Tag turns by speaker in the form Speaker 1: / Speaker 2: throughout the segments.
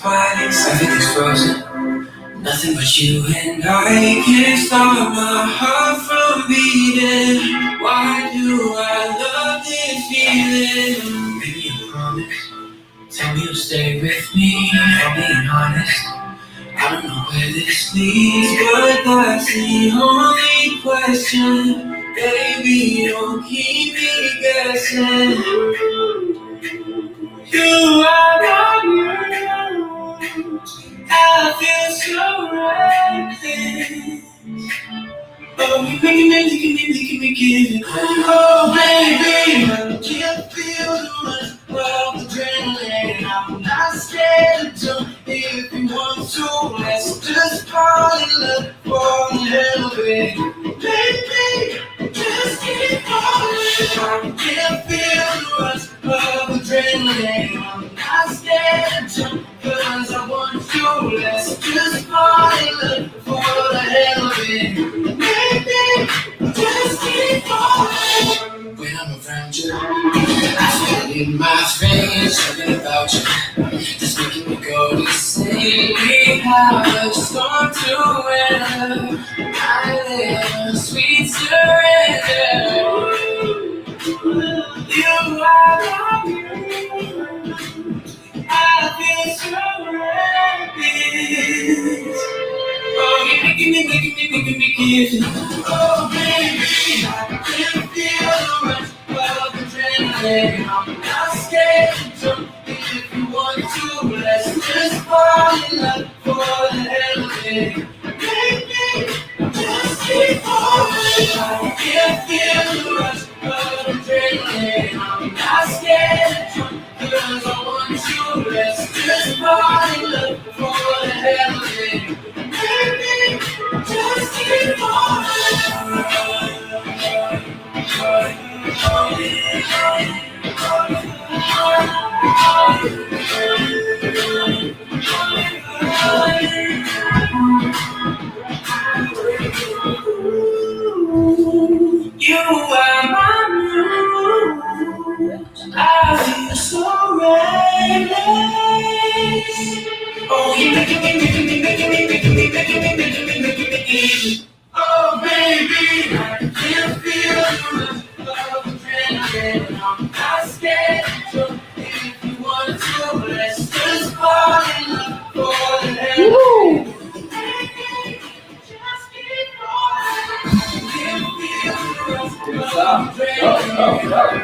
Speaker 1: twice. Everything's frozen. Nothing but you and I can't stop my heart from beating. Why do I love this feeling? Baby, I promise. Tell me you'll stay with me. I'm being honest. I don't know where this leads, but that's the only question. Baby, don't keep me guessing. You are not you. I feel so reckless. Oh, you making me give it. Oh, baby, I can't feel too much of adrenaline. I'm not scared to jump if you want to. Let's just fall in love for the hell of it. Baby, just keep falling. I can't feel too much of adrenaline. I'm not scared to jump 'cause I want to. Let's just fall in love for the hell of it. Baby, just keep falling. When I'm around you, I feel it in my veins. Something about you just making me go to sleep. We have a storm to weather. I live a sweet surrender. You are you. I feel so reckless. Oh, you're making me give it. Oh, baby, I can feel the rush of adrenaline. I'm not scared to jump if you want to. Let's just fall in love for the hell of it. Baby, just keep falling. I can feel the rush of adrenaline. I'm not scared to jump 'cause I want to. Let's just fall in love for the hell of it. Baby, just keep falling. You are my muse. I feel so restless. Oh, you're making me. Oh, baby, I can feel the rush of adrenaline. I'm not scared to jump if you want to. Let's just fall in love for the hell of it. Baby, just keep falling. I can feel the rush of adrenaline. I'm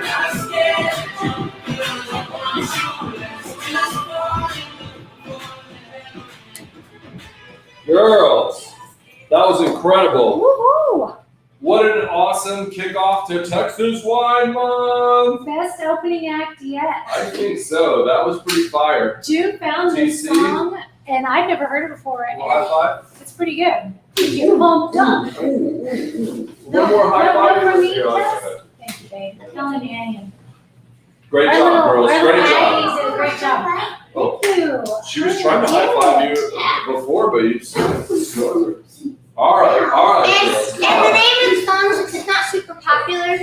Speaker 1: not scared to jump 'cause I want to. Let's just fall in love for the hell of it.
Speaker 2: Girls, that was incredible.
Speaker 3: Woohoo!
Speaker 2: What an awesome kickoff to Texas Wine Month.
Speaker 3: Best opening act yet.
Speaker 2: I think so. That was pretty fire.
Speaker 3: June found this
Speaker 2: TC.
Speaker 3: song, and I've never heard it before.
Speaker 2: Well, high
Speaker 3: It's pretty good. You pumped up.
Speaker 2: five. One more high five.
Speaker 3: No for me,
Speaker 2: Here, I'll
Speaker 3: Tess?
Speaker 2: go ahead.
Speaker 3: Thank you, babe. Telling you, Annie.
Speaker 2: Great job, girls.
Speaker 3: Our
Speaker 2: Great
Speaker 3: little
Speaker 2: job.
Speaker 3: Aggies did a great job.
Speaker 2: Oh,
Speaker 3: Thank you.
Speaker 2: she was trying to high five you before, but you just All right.
Speaker 4: And
Speaker 2: Girls.
Speaker 4: the name of the song, since it's not super popular,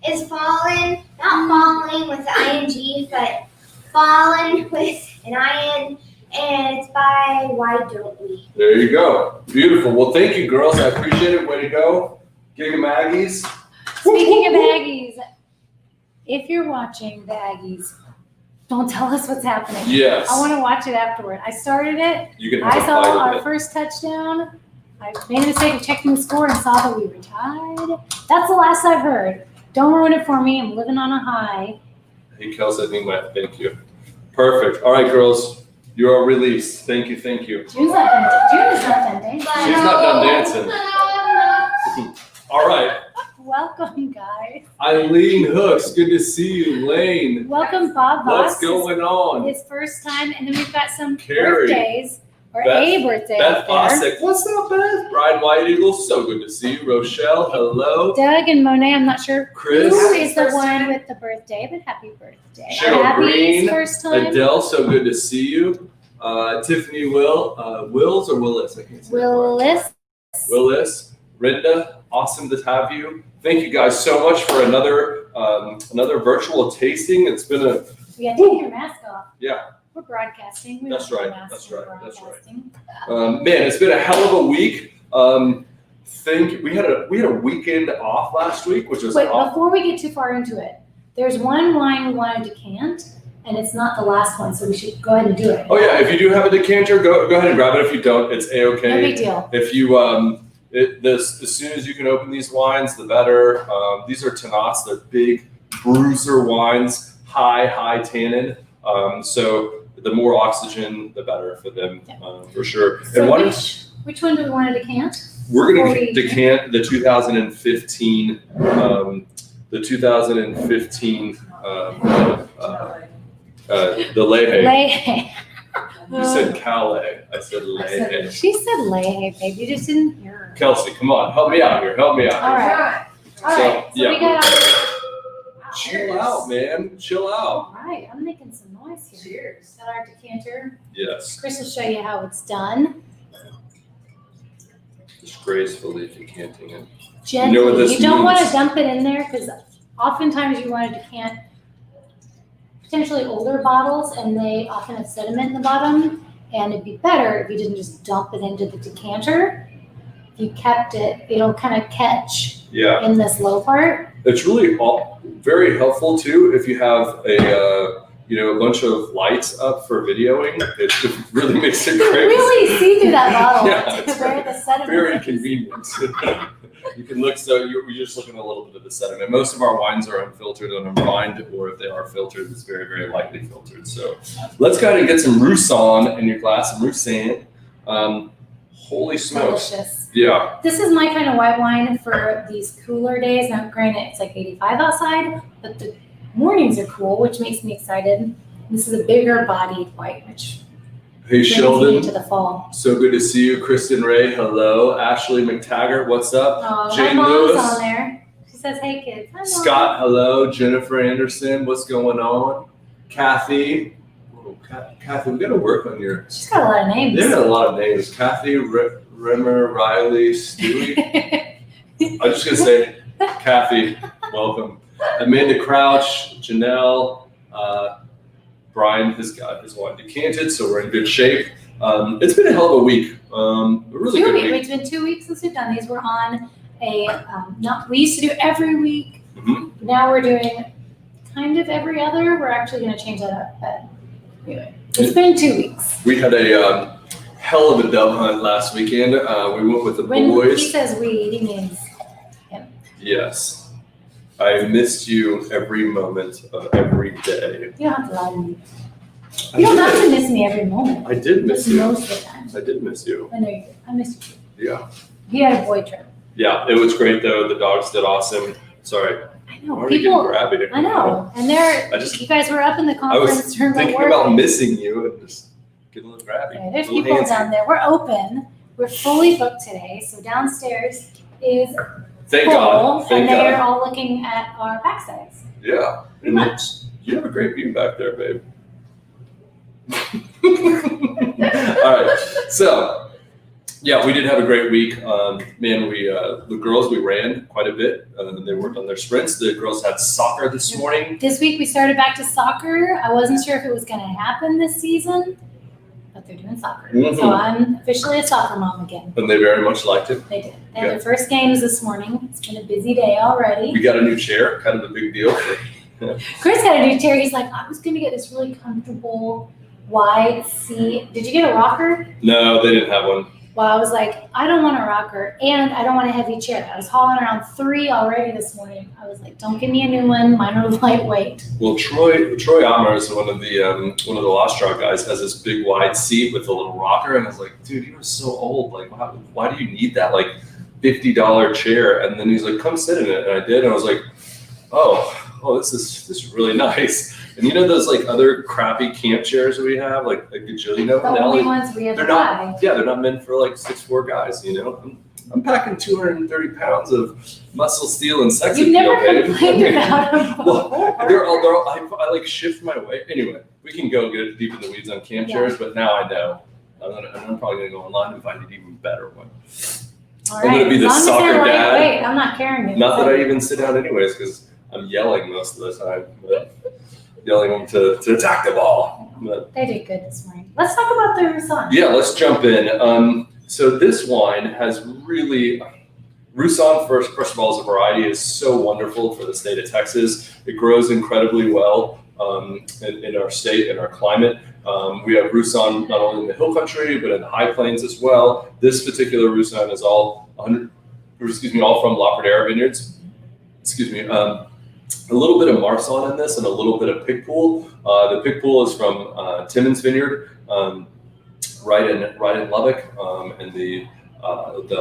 Speaker 4: is Fallen, not falling with the ing, but Fallen with an in, and it's by Why Don't We?
Speaker 2: There you go. Beautiful. Well, thank you, girls. I appreciate it. Way to go. Gig 'em Aggies.
Speaker 3: Speaking of Aggies, if you're watching the Aggies, don't tell us what's happening.
Speaker 2: Yes.
Speaker 3: I want to watch it afterward. I started it.
Speaker 2: You can
Speaker 3: I
Speaker 2: have a
Speaker 3: saw
Speaker 2: fight
Speaker 3: our
Speaker 2: with it.
Speaker 3: first touchdown. I made a mistake of checking the score and saw that we were tied. That's the last I've heard. Don't ruin it for me. I'm living on a high.
Speaker 2: Hey, Kelsey, I think that. Thank you. Perfect. All right, girls. You are released. Thank you. Thank you.
Speaker 3: June's not done. June is not done dancing.
Speaker 2: She's not done dancing. All right.
Speaker 3: Welcome, guys.
Speaker 2: Eileen Hooks. Good to see you. Lane.
Speaker 3: Welcome, Bob Voss.
Speaker 2: What's going on?
Speaker 3: His first time, and then we've got some
Speaker 2: Carrie.
Speaker 3: birthdays, or
Speaker 2: Beth-
Speaker 3: a birthday
Speaker 2: Beth
Speaker 3: out there.
Speaker 2: Bostic. What's up, Beth? Brian White Eagle. So good to see you. Rochelle. Hello.
Speaker 3: Doug and Monet, I'm not sure
Speaker 2: Chris.
Speaker 3: who is the one with the birthday, but happy birthday.
Speaker 2: Cheryl
Speaker 3: Abby's
Speaker 2: Green.
Speaker 3: first time.
Speaker 2: Adele. So good to see you. Tiffany Wills or Willis? I can't say that word. Willis. Rinda. Awesome to have you. Thank you guys so much for another virtual tasting. It's been a
Speaker 3: You gotta take your mask off. We're broadcasting. We
Speaker 2: That's
Speaker 3: don't wear
Speaker 2: right,
Speaker 3: masks
Speaker 2: that's
Speaker 3: when
Speaker 2: right,
Speaker 3: we're
Speaker 2: that's right.
Speaker 3: broadcasting.
Speaker 2: Man, it's been a hell of a week. We had a weekend off last week, which was
Speaker 3: Wait,
Speaker 2: awesome.
Speaker 3: before we get too far into it, there's one wine we wanted to decant, and it's not the last one, so we should go ahead and do it.
Speaker 2: Oh yeah, if you do have a decanter, go ahead and grab it. If you don't, it's a-okay.
Speaker 3: No big deal.
Speaker 2: If you as soon as you can open these wines, the better. These are Tannats. They're big bruiser wines, high tannin. So the more oxygen, the better for them, for sure.
Speaker 3: So which one do we want to decant?
Speaker 2: We're going to decant the 2015, the Lahey.
Speaker 3: Lahey.
Speaker 2: You said Calais. I said Lahey.
Speaker 3: She said Lahey, babe. You just didn't hear her.
Speaker 2: Kelsey, come on, help me out here.
Speaker 3: All right. So we got our...
Speaker 2: Chill out, man. Chill out.
Speaker 3: All right. I'm making some noise here.
Speaker 1: Cheers.
Speaker 3: Got our decanter.
Speaker 2: Yes.
Speaker 3: Chris will show you how it's done.
Speaker 2: Just gracefully decanting it.
Speaker 3: Gently.
Speaker 2: You know what this
Speaker 3: don't want to
Speaker 2: means?
Speaker 3: dump it in there because oftentimes you want to decant potentially older bottles and they often have sediment in the bottom. And it'd be better if you didn't just dump it into the decanter. If you kept it, it'll kind of catch in this low part.
Speaker 2: It's really very helpful too if you have a bunch of lights up for videoing. It really makes it
Speaker 3: You
Speaker 2: great.
Speaker 3: really see through that bottle.
Speaker 2: Yeah, it's
Speaker 3: where the sediment
Speaker 2: very
Speaker 3: is.
Speaker 2: convenient. You can look, so you're just looking at a little bit of the sediment. Most of our wines are unfiltered and unrefined, or if they are filtered, it's very, very lightly filtered. So let's go ahead and get some Roussanne in your glass, some Roussanne. Holy smokes.
Speaker 3: Delicious.
Speaker 2: Yeah.
Speaker 3: This is my kind of white wine for these cooler days. Now, granted, it's like 85 outside, but the mornings are cool, which makes me excited. This is a bigger bodied white, which
Speaker 2: Hey,
Speaker 3: brings me
Speaker 2: Sheldon.
Speaker 3: into the fall.
Speaker 2: So good to see you. Kristen Ray, hello. Ashley McTaggart, what's up?
Speaker 3: Oh,
Speaker 2: Jane
Speaker 3: my mom's
Speaker 2: Lewis.
Speaker 3: on there. She says, hey, kids. Hi, Mom.
Speaker 2: Scott, hello. Jennifer Anderson, what's going on? Kathy. Oh, Kathy, we got to work on your...
Speaker 3: She's got a lot of names.
Speaker 2: They got a lot of names. Kathy, Rimmer, Riley, Stewie. I'm just going to say, Kathy, welcome. Amanda Crouch, Janelle, Brian has got his wine decanted, so we're in good shape. It's been a hell of a week. A really good week.
Speaker 3: It's been 2 weeks since we've done these. We're on we used to do every week.
Speaker 2: Mm-hmm.
Speaker 3: Now we're doing kind of every other. We're actually going to change that up. But anyway, it's been 2 weeks.
Speaker 2: We had a hell of a dove hunt last weekend. We went with the
Speaker 3: When
Speaker 2: boys.
Speaker 3: he says we, he means him.
Speaker 2: Yes. I missed you every moment of every day.
Speaker 3: You don't have to lie to me. You don't have to miss me every moment.
Speaker 2: I did miss
Speaker 3: Just
Speaker 2: you.
Speaker 3: most of the time.
Speaker 2: I did miss you.
Speaker 3: I know you did. I missed you.
Speaker 2: Yeah.
Speaker 3: He had a boy trip.
Speaker 2: Yeah, it was great though. The dogs did awesome. Sorry.
Speaker 3: I know.
Speaker 2: I'm already
Speaker 3: People,
Speaker 2: getting grabby.
Speaker 3: I know. And you guys were up in the
Speaker 2: I was
Speaker 3: conference room at
Speaker 2: thinking
Speaker 3: work.
Speaker 2: about missing you and just getting a little grabby.
Speaker 3: Okay, there's
Speaker 2: a little
Speaker 3: people
Speaker 2: handsy.
Speaker 3: down there. We're open. We're fully booked today. So downstairs is
Speaker 2: Thank
Speaker 3: full,
Speaker 2: God. Thank
Speaker 3: and they are
Speaker 2: God.
Speaker 3: all looking at our backsides.
Speaker 2: Yeah.
Speaker 3: Pretty
Speaker 2: And
Speaker 3: much.
Speaker 2: you have a great view back there, babe. All right. So, yeah, we did have a great week. Man, the girls, we ran quite a bit. They worked on their sprints. The girls had soccer this morning.
Speaker 3: This week we started back to soccer. I wasn't sure if it was going to happen this season, but they're doing soccer.
Speaker 2: Mhm.
Speaker 3: So I'm officially a soccer mom again.
Speaker 2: And they very much liked it.
Speaker 3: They did. They had their first games this morning. It's been a busy day already.
Speaker 2: We got a new chair, kind of a big deal.
Speaker 3: Chris got a new chair. He's like, I was going to get this really comfortable wide seat. Did you get a rocker?
Speaker 2: No, they didn't have one.
Speaker 3: Well, I was like, I don't want a rocker and I don't want a heavy chair. I was hauling around 3 already this morning. I was like, don't give me a new one. Mine are lightweight.
Speaker 2: Well, Troy Amers, one of the Lobster guys, has this big wide seat with a little rocker, and I was like, dude, you're so old. Like, why do you need that like $50 chair? And then he's like, come sit in it, and I did, and I was like, oh, this is really nice. And you know those like other crappy camp chairs that we have, like a gajillion of
Speaker 3: The
Speaker 2: them?
Speaker 3: only ones we have to
Speaker 2: They're
Speaker 3: buy.
Speaker 2: not. Yeah, they're not meant for like 6'4" guys. You know, I'm packing 230 pounds of muscle, steel, and sex
Speaker 3: You've
Speaker 2: appeal,
Speaker 3: never
Speaker 2: babe.
Speaker 3: complained about them
Speaker 2: Well,
Speaker 3: before.
Speaker 2: they're all I like shift my weight. Anyway, we can go get deep in the weeds on camp
Speaker 3: Yeah.
Speaker 2: chairs, but now I know. I'm probably gonna go online and find an even better one.
Speaker 3: All
Speaker 2: I'm gonna be the
Speaker 3: As long as
Speaker 2: soccer
Speaker 3: they're
Speaker 2: dad.
Speaker 3: lightweight, I'm not carrying it.
Speaker 2: Not that I even sit down anyways, because I'm yelling most of the time. But yelling them to attack the ball. But,
Speaker 3: They did good this morning. Let's talk about the Roussanne.
Speaker 2: yeah, let's jump in. So this wine has really, Roussanne, first of all, as a variety, is so wonderful for the state of Texas. It grows incredibly well in our state, in our climate. We have Roussanne not only in the hill country, but in the high plains as well. This particular Roussanne is all from La Pradera Vineyards. A little bit of Marsanne in this and a little bit of Picpoul. The Picpoul is from Timmons Vineyard, right in Lubbock, and the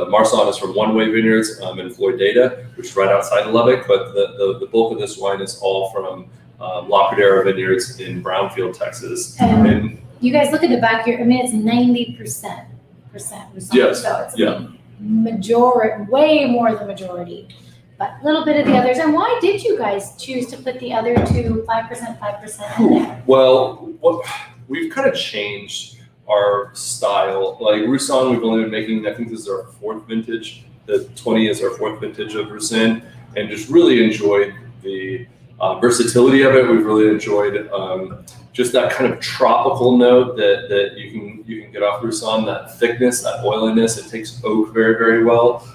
Speaker 2: Marsanne is from One Way Vineyards in Floydada, which is right outside of Lubbock. But the bulk of this wine is all from La Pradera Vineyards in Brownfield, Texas. And
Speaker 3: you guys look at the back here. I mean, it's 90% Roussanne.
Speaker 2: Yes,
Speaker 3: So it's
Speaker 2: yeah.
Speaker 3: majority, way more than majority, but a little bit of the others. And why did you guys choose to put the other two 5% in there?
Speaker 2: Well, we've kind of changed our style. Like Roussanne, we've only been making, I think this is our fourth vintage. The 20 is our fourth vintage of Roussanne, and just really enjoyed the versatility of it. We've really enjoyed just that kind of tropical note that you can get off Roussanne, that thickness, that oiliness. It takes oak very, very well.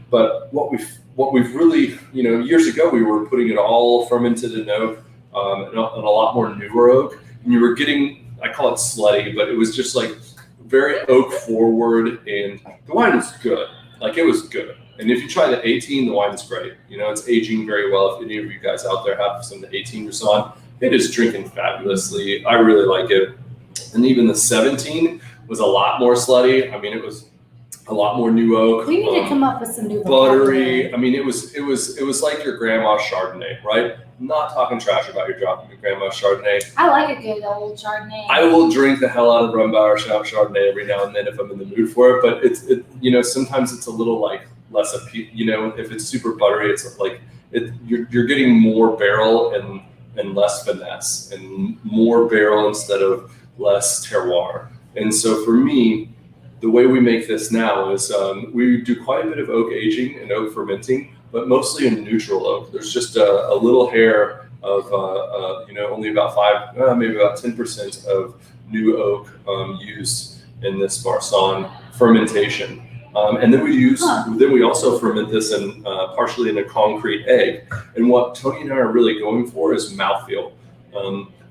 Speaker 2: But what we've really, years ago we were putting it all fermented in oak and a lot more newer oak, and you were getting, I call it slutty, but it was just like very oak forward, and the wine was good. Like it was good. And if you try the 18, the wine is great. It's aging very well. If any of you guys out there have some of the 18 Roussanne, it is drinking fabulously. I really like it. And even the 17 was a lot more slutty. I mean, it was a lot more new oak.
Speaker 3: We need to come up with some new
Speaker 2: buttery. I mean, it was like your grandma's Chardonnay, right? I'm not talking trash about your grandma's Chardonnay.
Speaker 3: I like a good old Chardonnay.
Speaker 2: I will drink the hell out of Rumbauer Chardonnay every now and then if I'm in the mood for it. But sometimes it's a little like less appeal. If it's super buttery, it's like you're getting more barrel and less finesse, and more barrel instead of less terroir. And so for me, the way we make this now is we do quite a bit of oak aging and oak fermenting, but mostly in neutral oak. There's just a little hair of only about maybe about 10% of new oak used in this Marsanne fermentation. And then we also ferment this in partially in a concrete egg. And what Tony and I are really going for is mouthfeel.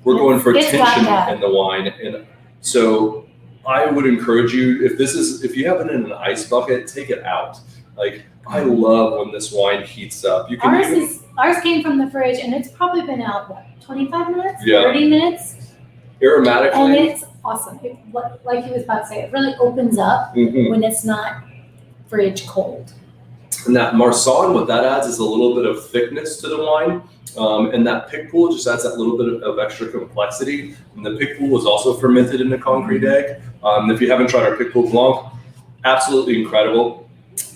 Speaker 2: We're going for tension in the wine, and so I would encourage you, if you have it in an ice bucket, take it out. Like I love when this wine heats up.
Speaker 3: Ours came from the fridge, and it's probably been out 25 minutes,
Speaker 2: yeah.
Speaker 3: 30 minutes.
Speaker 2: Aromatically,
Speaker 3: and it's awesome. Like he was about to say, it really opens up when it's not fridge cold.
Speaker 2: And that Marsanne, what that adds is a little bit of thickness to the wine. And that Picpoul just adds that little bit of extra complexity. And the Picpoul was also fermented in a concrete egg. If you haven't tried our Picpoul Blanc, absolutely incredible.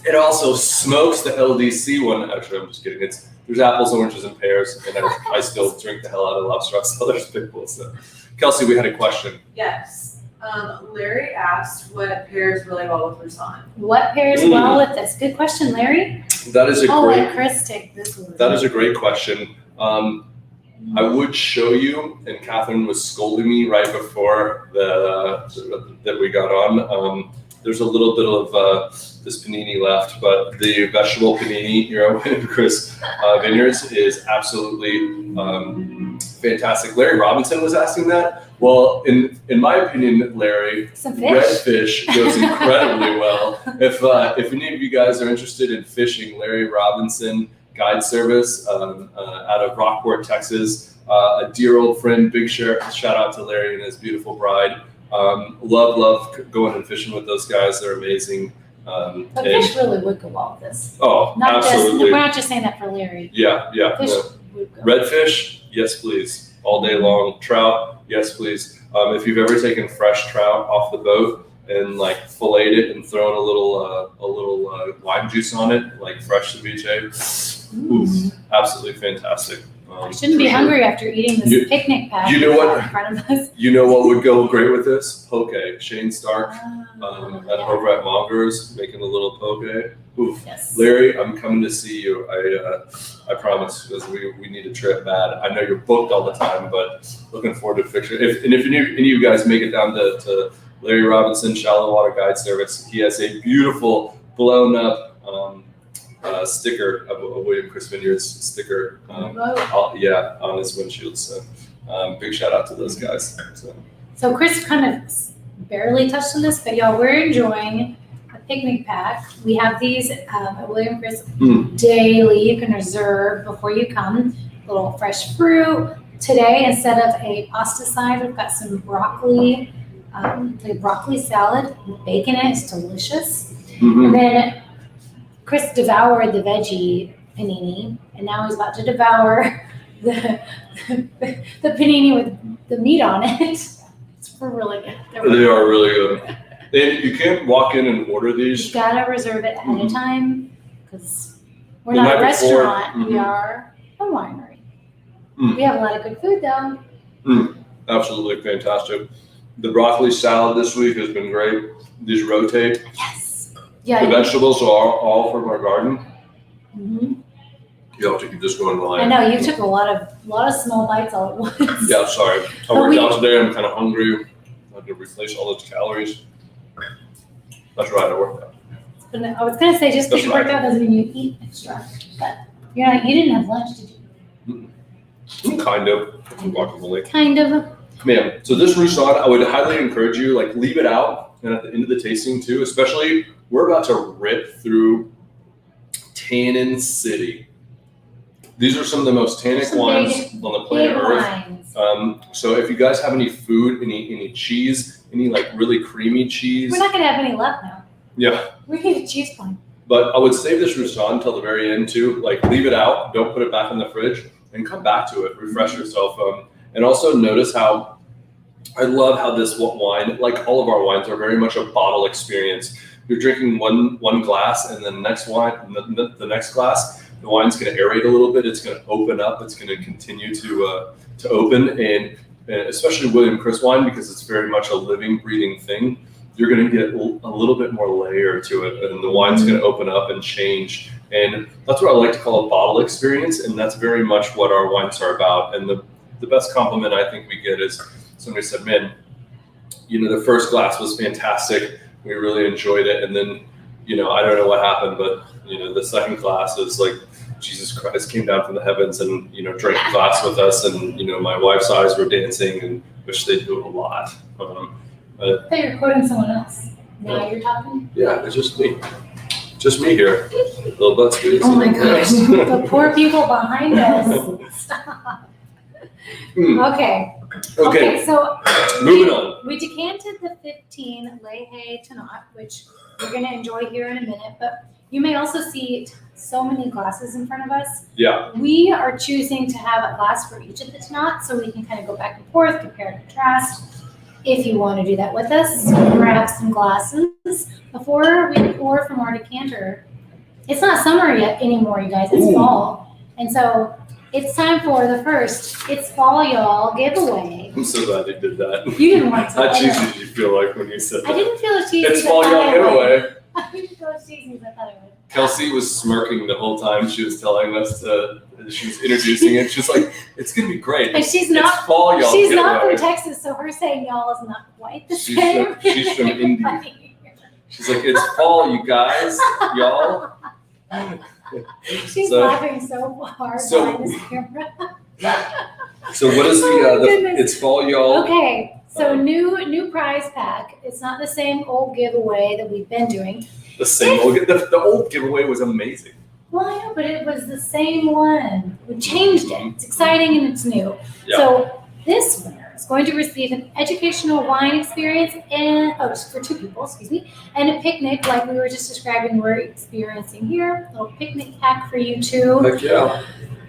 Speaker 2: It also smokes the LDC one. Actually, I'm just kidding. There's apples, oranges, and pears, and I still drink the hell out of Lobster. So there's Picpoul. So, Kelsey, we had a question.
Speaker 5: Yes. Larry asked what pairs really well with Roussanne.
Speaker 3: What pairs well with this? Good question, Larry.
Speaker 2: That is
Speaker 3: I'll let Chris take this one.
Speaker 2: That is a great question. I would show you, and Catherine was scolding me right before that we got on. There's a little bit of this panini left, but the vegetable panini here at Chris Vineyards is absolutely fantastic. Larry Robinson was asking that. Well, in my opinion, Larry, redfish goes incredibly well. If any of you guys are interested in fishing, Larry Robinson Guide Service out of Roquefort, Texas, a dear old friend. Big shout out to Larry and his beautiful bride. Love going and fishing with those guys. They're amazing.
Speaker 3: But fish really would go well with this.
Speaker 2: Oh, absolutely.
Speaker 3: We're not just saying that for Larry.
Speaker 2: Yeah.
Speaker 3: Fish would go.
Speaker 2: Redfish, yes please. All day long. Trout, yes please. If you've ever taken fresh trout off the boat and like filleted it and thrown a little lime juice on it, like fresh ceviche, oof, absolutely fantastic.
Speaker 3: I shouldn't be hungry after eating this picnic pack in front of us.
Speaker 2: You know what would go great with this? Poke. Shane Stark over at Monger's making a little poke. Oof.
Speaker 3: Yes.
Speaker 2: Larry, I'm coming to see you. I promise, because we need a trip bad. I know you're booked all the time, but looking forward to fixture. If any of you guys make it down to Larry Robinson Shallow Water Guide Service, he has a beautiful blown up sticker of a William Chris Vineyards sticker. On his windshield. So big shout out to those guys.
Speaker 3: So Chris kind of barely touched on this, but y'all, we're enjoying a picnic pack. We have these at William Chris daily. You can reserve before you come. A little fresh fruit. Today, instead of a pasta side, we've got some broccoli, like broccoli salad with bacon in it. It's delicious. And then Chris devoured the veggie panini, and now he's about to devour the panini with the meat on it. It's really good.
Speaker 2: They are really good. And you can't walk in and order these.
Speaker 3: You gotta reserve it ahead of time because we're not a restaurant. We are a winery. We have a lot of good food though.
Speaker 2: Absolutely fantastic. The broccoli salad this week has been great. These rotate.
Speaker 3: Yes. Yeah.
Speaker 2: The vegetables are all from our garden. You have to keep this going in the line.
Speaker 3: I know you took a lot of small bites all at once.
Speaker 2: Yeah, sorry. I worked out today. I'm kind of hungry. I had to replace all those calories. That's right. I worked out.
Speaker 3: But I was gonna say just because you worked out doesn't mean you eat extra. But you didn't have lunch, did you?
Speaker 2: Kind of. Guacamole.
Speaker 3: Kind of.
Speaker 2: Man, so this Roussanne, I would highly encourage you, like, leave it out, and at the end of the tasting too, especially, we're about to rip through Tannin City. These are some of the most tannic wines on the planet Earth. So if you guys have any food, any cheese, any like really creamy cheese.
Speaker 3: We're not gonna have any left now.
Speaker 2: Yeah.
Speaker 3: We need a cheese pint.
Speaker 2: But I would save this Roussanne until the very end too. Like, leave it out, don't put it back in the fridge, and come back to it, refresh yourself. And also notice how, I love how this wine, like all of our wines, are very much a bottle experience. You're drinking one glass, and then the next wine, the next glass, the wine's going to aerate a little bit. It's going to open up. It's going to continue to open, and especially William Chris wine, because it's very much a living, breathing thing. You're going to get a little bit more layer to it, and the wine's going to open up and change. And that's what I like to call a bottle experience, and that's very much what our wines are about. And the best compliment I think we get is somebody said, man, the first glass was fantastic. We really enjoyed it. And then, I don't know what happened, but, the second glass is like, Jesus Christ came down from the heavens and, drank a glass with us. And, my wife's eyes were dancing, and which they do a lot.
Speaker 3: I thought you were quoting someone else. Now you're talking?
Speaker 2: Yeah, it's just me. Just me here. Little butt squeeze.
Speaker 3: Oh my gosh. The poor people behind us. Stop. Okay, so
Speaker 2: moving on.
Speaker 3: We decanted the 15 Lahey Tannat, which we're going to enjoy here in a minute, but you may also see so many glasses in front of us.
Speaker 2: Yeah.
Speaker 3: We are choosing to have a glass for each of the Tannat, so we can kind of go back and forth, compare and contrast. If you want to do that with us, grab some glasses before we pour from our decanter. It's not summer yet anymore, you guys. It's fall, and so it's time for the first It's Fall, Y'all giveaway.
Speaker 2: I'm so glad you did that.
Speaker 3: You didn't want to.
Speaker 2: How cheesy did you feel like when you said that?
Speaker 3: I didn't feel as cheesy.
Speaker 2: It's Fall, Y'all giveaway.
Speaker 3: I didn't feel as cheesy as I thought it would.
Speaker 2: Kelsey was smirking the whole time she was telling us she was introducing it. She's like, it's going to be great.
Speaker 3: And she's not,
Speaker 2: it's Fall, Y'all
Speaker 3: she's
Speaker 2: giveaway.
Speaker 3: not from Texas, so her saying y'all is not quite the same.
Speaker 2: She's from India. She's like, it's fall, you guys, y'all.
Speaker 3: She's laughing so hard behind this camera.
Speaker 2: So what is the It's Fall, Y'all?
Speaker 3: Okay, so new prize pack. It's not the same old giveaway that we've been doing.
Speaker 2: The same old, the old giveaway was amazing.
Speaker 3: Well, I know, but it was the same one. We changed it. It's exciting and it's new.
Speaker 2: Yeah.
Speaker 3: So this winner is going to receive an educational wine experience for two people, and a picnic like we were just describing we're experiencing here. A little picnic pack for you too.
Speaker 2: Heck yeah.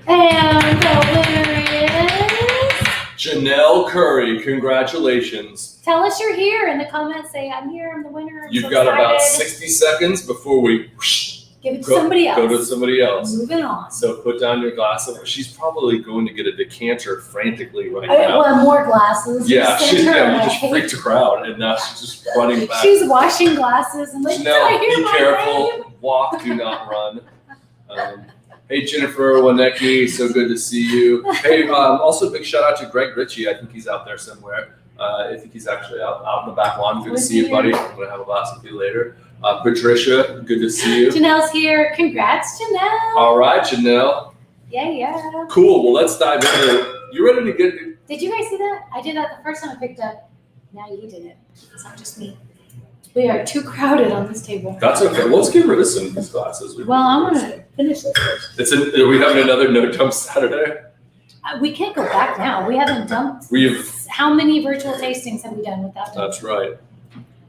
Speaker 3: And the winner is
Speaker 2: Janelle Curry. Congratulations.
Speaker 3: Tell us you're here in the comments. Say I'm here. I'm the winner.
Speaker 2: You've got about 60 seconds before we
Speaker 3: give it to somebody else.
Speaker 2: Go to somebody else.
Speaker 3: Moving on.
Speaker 2: So put down your glass. She's probably going to get a decanter frantically right now.
Speaker 3: Well, more glasses.
Speaker 2: Yeah, we just freaked her out, and now she's just running back.
Speaker 3: She's washing glasses and like,
Speaker 2: Janelle, be careful. walk, do not run. Hey, Jennifer Wanecki, so good to see you. Hey, also big shout out to Greg Ritchie. I think he's out there somewhere. I think he's actually out in the back lawn. Good to see you, buddy. I'm going to have a glass with you later. Patricia, good to see you.
Speaker 3: Janelle's here. Congrats, Janelle.
Speaker 2: All right, Janelle.
Speaker 3: Yeah.
Speaker 2: Cool. Well, let's dive into. You ready to get?
Speaker 3: Did you guys see that? I did that the first time I picked up. Now you did it. It's not just me. We are too crowded on this table.
Speaker 2: That's okay. Let's get rid of some of these glasses.
Speaker 3: Well, I want to finish this first.
Speaker 2: Are we having another no dump Saturday?
Speaker 3: We can't go back now. We haven't dumped. How many virtual tastings have we done without dumping?
Speaker 2: That's right.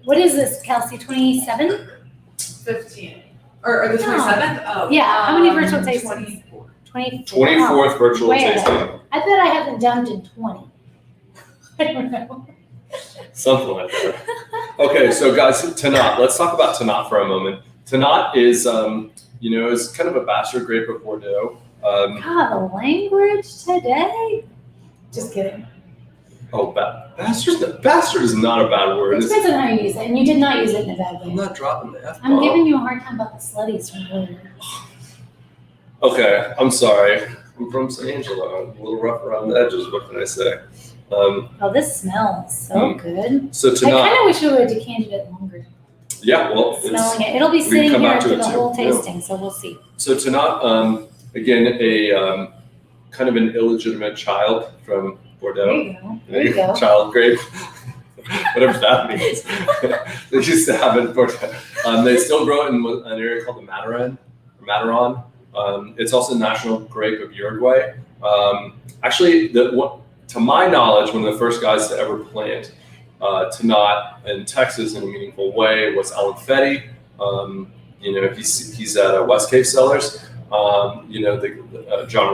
Speaker 3: What is this, Kelsey? 27?
Speaker 5: 15. Or the 27th? Oh.
Speaker 3: Yeah. How many virtual tastings? 24.
Speaker 2: 24th virtual tasting.
Speaker 3: I bet I haven't dumped in 20. I don't know.
Speaker 2: Something like that. Okay, so guys, Tannat. Let's talk about Tannat for a moment. Tannat is, is kind of a bastard grape of Bordeaux.
Speaker 3: God, the language today. Just kidding.
Speaker 2: Oh, bastard is not a bad word.
Speaker 3: It depends on how you use it, and you did not use it in a bad
Speaker 2: I'm
Speaker 3: way.
Speaker 2: not dropping the F-bomb.
Speaker 3: I'm giving you a hard time about the slutties from earlier.
Speaker 2: Okay, I'm sorry. I'm from St. Angelo. I'm a little rough around the edges. What can I say?
Speaker 3: Oh, this smells so good.
Speaker 2: So
Speaker 3: I
Speaker 2: Tannat.
Speaker 3: kind of wish we would have decanted it longer.
Speaker 2: Yeah, well,
Speaker 3: Smelling it. It'll be
Speaker 2: we can
Speaker 3: sitting
Speaker 2: come
Speaker 3: here
Speaker 2: back to
Speaker 3: for
Speaker 2: it
Speaker 3: the
Speaker 2: too.
Speaker 3: whole
Speaker 2: Yeah.
Speaker 3: tasting, so we'll see.
Speaker 2: So Tannat, again, a kind of an illegitimate child from Bordeaux.
Speaker 3: There you go. There you go.
Speaker 2: Child grape, whatever that means. They used to have it in Bordeaux. They still grow it in an area called the Mataron. It's also the national grape of Uruguay. Actually, to my knowledge, one of the first guys to ever plant Tannat in Texas in a meaningful way was Alan Fetty. He's at West Cave Cellars. John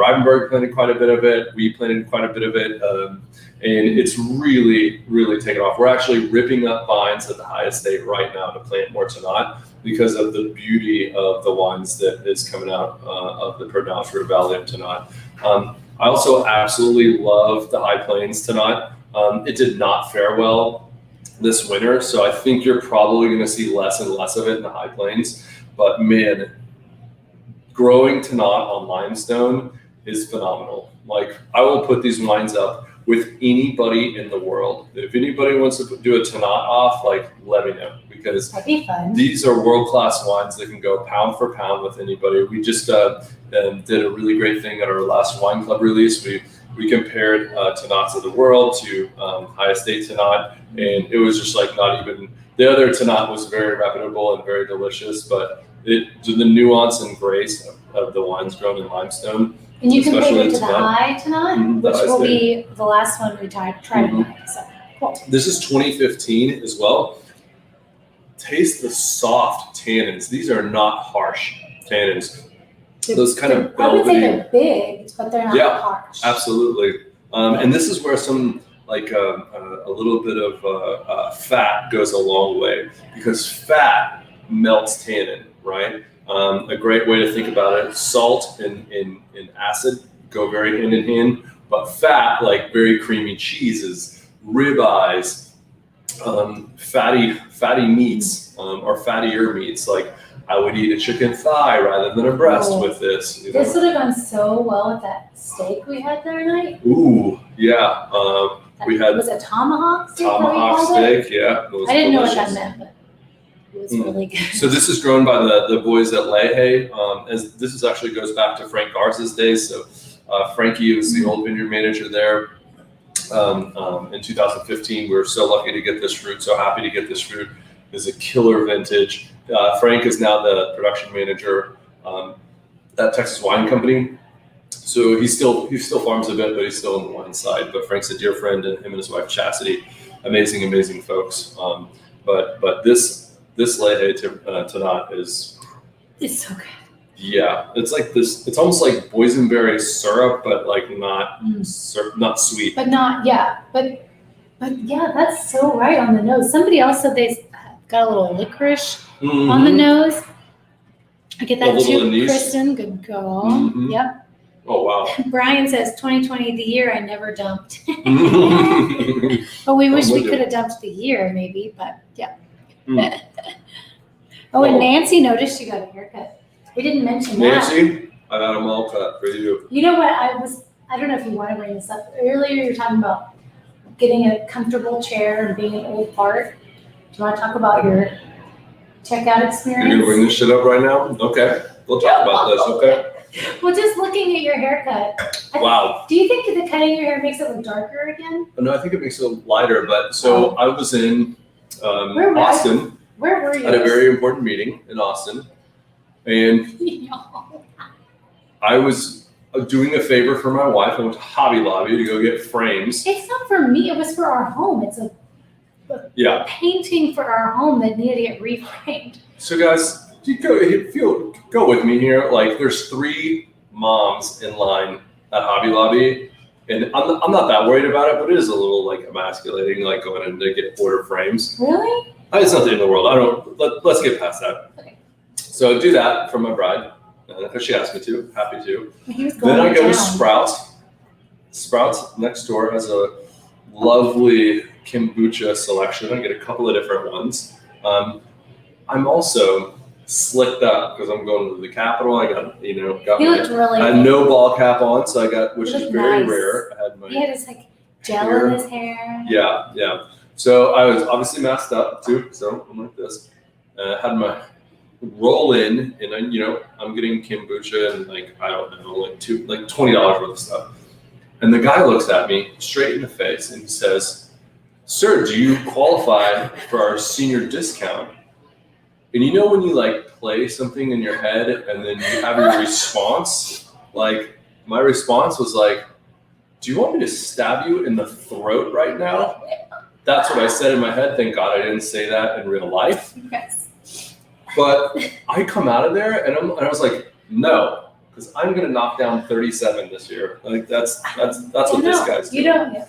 Speaker 2: Rivenberg planted quite a bit of it. We planted quite a bit of it. And it's really, really taken off. We're actually ripping up vines at the High Estate right now to plant more Tannat because of the beauty of the wines that is coming out of the Provence River Valley of Tannat. I also absolutely love the High Plains Tannat. It did not fare well this winter, so I think you're probably going to see less and less of it in the High Plains. But man, growing Tannat on limestone is phenomenal. Like, I will put these wines up with anybody in the world. If anybody wants to do a Tannat off, let me know, because
Speaker 3: That'd be fun.
Speaker 2: these are world-class wines that can go pound for pound with anybody. We just did a really great thing at our last wine club release. We compared Tannats of the world to High Estate Tannat, and it was just not even. The other Tannat was very reputable and very delicious, but the nuance and grace of the wines grown in limestone.
Speaker 3: And you compared
Speaker 2: especially
Speaker 3: it to the High Tannat, which will be the test one we tried tonight. So cool.
Speaker 2: This is 2015 as well. Taste the soft tannins. These are not harsh tannins. Those kind of
Speaker 3: I would say
Speaker 2: velvety.
Speaker 3: they're big, but they're not harsh.
Speaker 2: Absolutely. And this is where some a little bit of fat goes a long way, because fat melts tannin, right? A great way to think about it: salt and acid go very hand in hand, but fat, like very creamy cheeses, ribeyes, fatty meats, or fattier meats. Like, I would eat a chicken thigh rather than a breast with this.
Speaker 3: This would have gone so well with that steak we had the other night.
Speaker 2: Ooh, yeah. We had
Speaker 3: was it tomahawk steak?
Speaker 2: tomahawk steak. Yeah, it was
Speaker 3: I didn't
Speaker 2: delicious.
Speaker 3: know what that meant, but it was really good.
Speaker 2: So this is grown by the boys at Lahey. As this is actually goes back to Frank Garza's days. So Frankie was the old vineyard manager there. In 2015, we were so lucky to get this fruit. So happy to get this fruit. It's a killer vintage. Frank is now the production manager at Texas Wine Company. So he still farms a bit, but he's still on the wine side. But Frank's a dear friend, and him and his wife Chastity, amazing folks. But this Lahey Tannat is,
Speaker 3: It's so good.
Speaker 2: yeah, it's like this. It's almost like boysenberry syrup, but like not sweet.
Speaker 3: But not, yeah. But yeah, that's so right on the nose. Somebody else said they got a little licorice on the nose. I get that
Speaker 2: little
Speaker 3: too,
Speaker 2: anise.
Speaker 3: Kristen. Good girl.
Speaker 2: Mhm.
Speaker 3: Yep.
Speaker 2: Oh wow.
Speaker 3: Brian says 2020, the year I never dumped. But we wish we
Speaker 2: with
Speaker 3: could have dumped the year, maybe. But yeah. Oh, and
Speaker 2: Oh.
Speaker 3: Nancy noticed you got a haircut. We didn't mention that.
Speaker 2: Nancy, I got them all cut for you.
Speaker 3: You know what? I don't know if you want to bring this up. Earlier, you were talking about getting a comfortable chair and being an old fart. Do you want to talk about your checkout experience?
Speaker 2: You're gonna bring this shit up right now? Okay, we'll talk about this. Okay.
Speaker 3: Well, just looking at your haircut.
Speaker 2: Wow.
Speaker 3: Do you think the cutting your hair makes it look darker again?
Speaker 2: No, I think it makes it lighter. But so I was in
Speaker 3: Where were you?
Speaker 2: Austin
Speaker 3: Where were you?
Speaker 2: at a very important meeting in Austin, and I was doing a favor for my wife. I went to Hobby Lobby to go get frames.
Speaker 3: It's not for me. It was for our home. It's a
Speaker 2: Yeah.
Speaker 3: painting for our home that needed to get reframed.
Speaker 2: So guys, you go with me here. Like, there's 3 moms in line at Hobby Lobby, and I'm not that worried about it, but it is a little like emasculating, like going in to get order frames.
Speaker 3: Really?
Speaker 2: It's not the end of the world. Let's get past that.
Speaker 3: Okay.
Speaker 2: So I do that for my bride because she asked me to. Happy to.
Speaker 3: He was going
Speaker 2: Then I go to
Speaker 3: down.
Speaker 2: Sprouts. Sprouts next door has a lovely kombucha selection. I get a couple of different ones. I'm also slicked up because I'm going to the Capitol. I got
Speaker 3: He looked really
Speaker 2: I had
Speaker 3: good.
Speaker 2: no ball cap on, so I got, which
Speaker 3: He
Speaker 2: is
Speaker 3: looked
Speaker 2: very
Speaker 3: nice.
Speaker 2: rare. I had my
Speaker 3: He had his like gel
Speaker 2: hair.
Speaker 3: in his hair.
Speaker 2: yeah. So I was obviously masked up too. So I'm like this. Had my roll in, and I'm getting kombucha and like I don't know, like $20 worth of stuff. And the guy looks at me straight in the face and he says, "Sir, do you qualify for our senior discount?" And you know when you like play something in your head and then you have your response? Like, my response was like, "Do you want me to stab you in the throat right now?" That's what I said in my head. Thank God I didn't say that in real life.
Speaker 3: Yes.
Speaker 2: But I come out of there and I was like, no, because I'm gonna knock down 37 this year. Like that's what this guy's doing.
Speaker 3: You don't. You're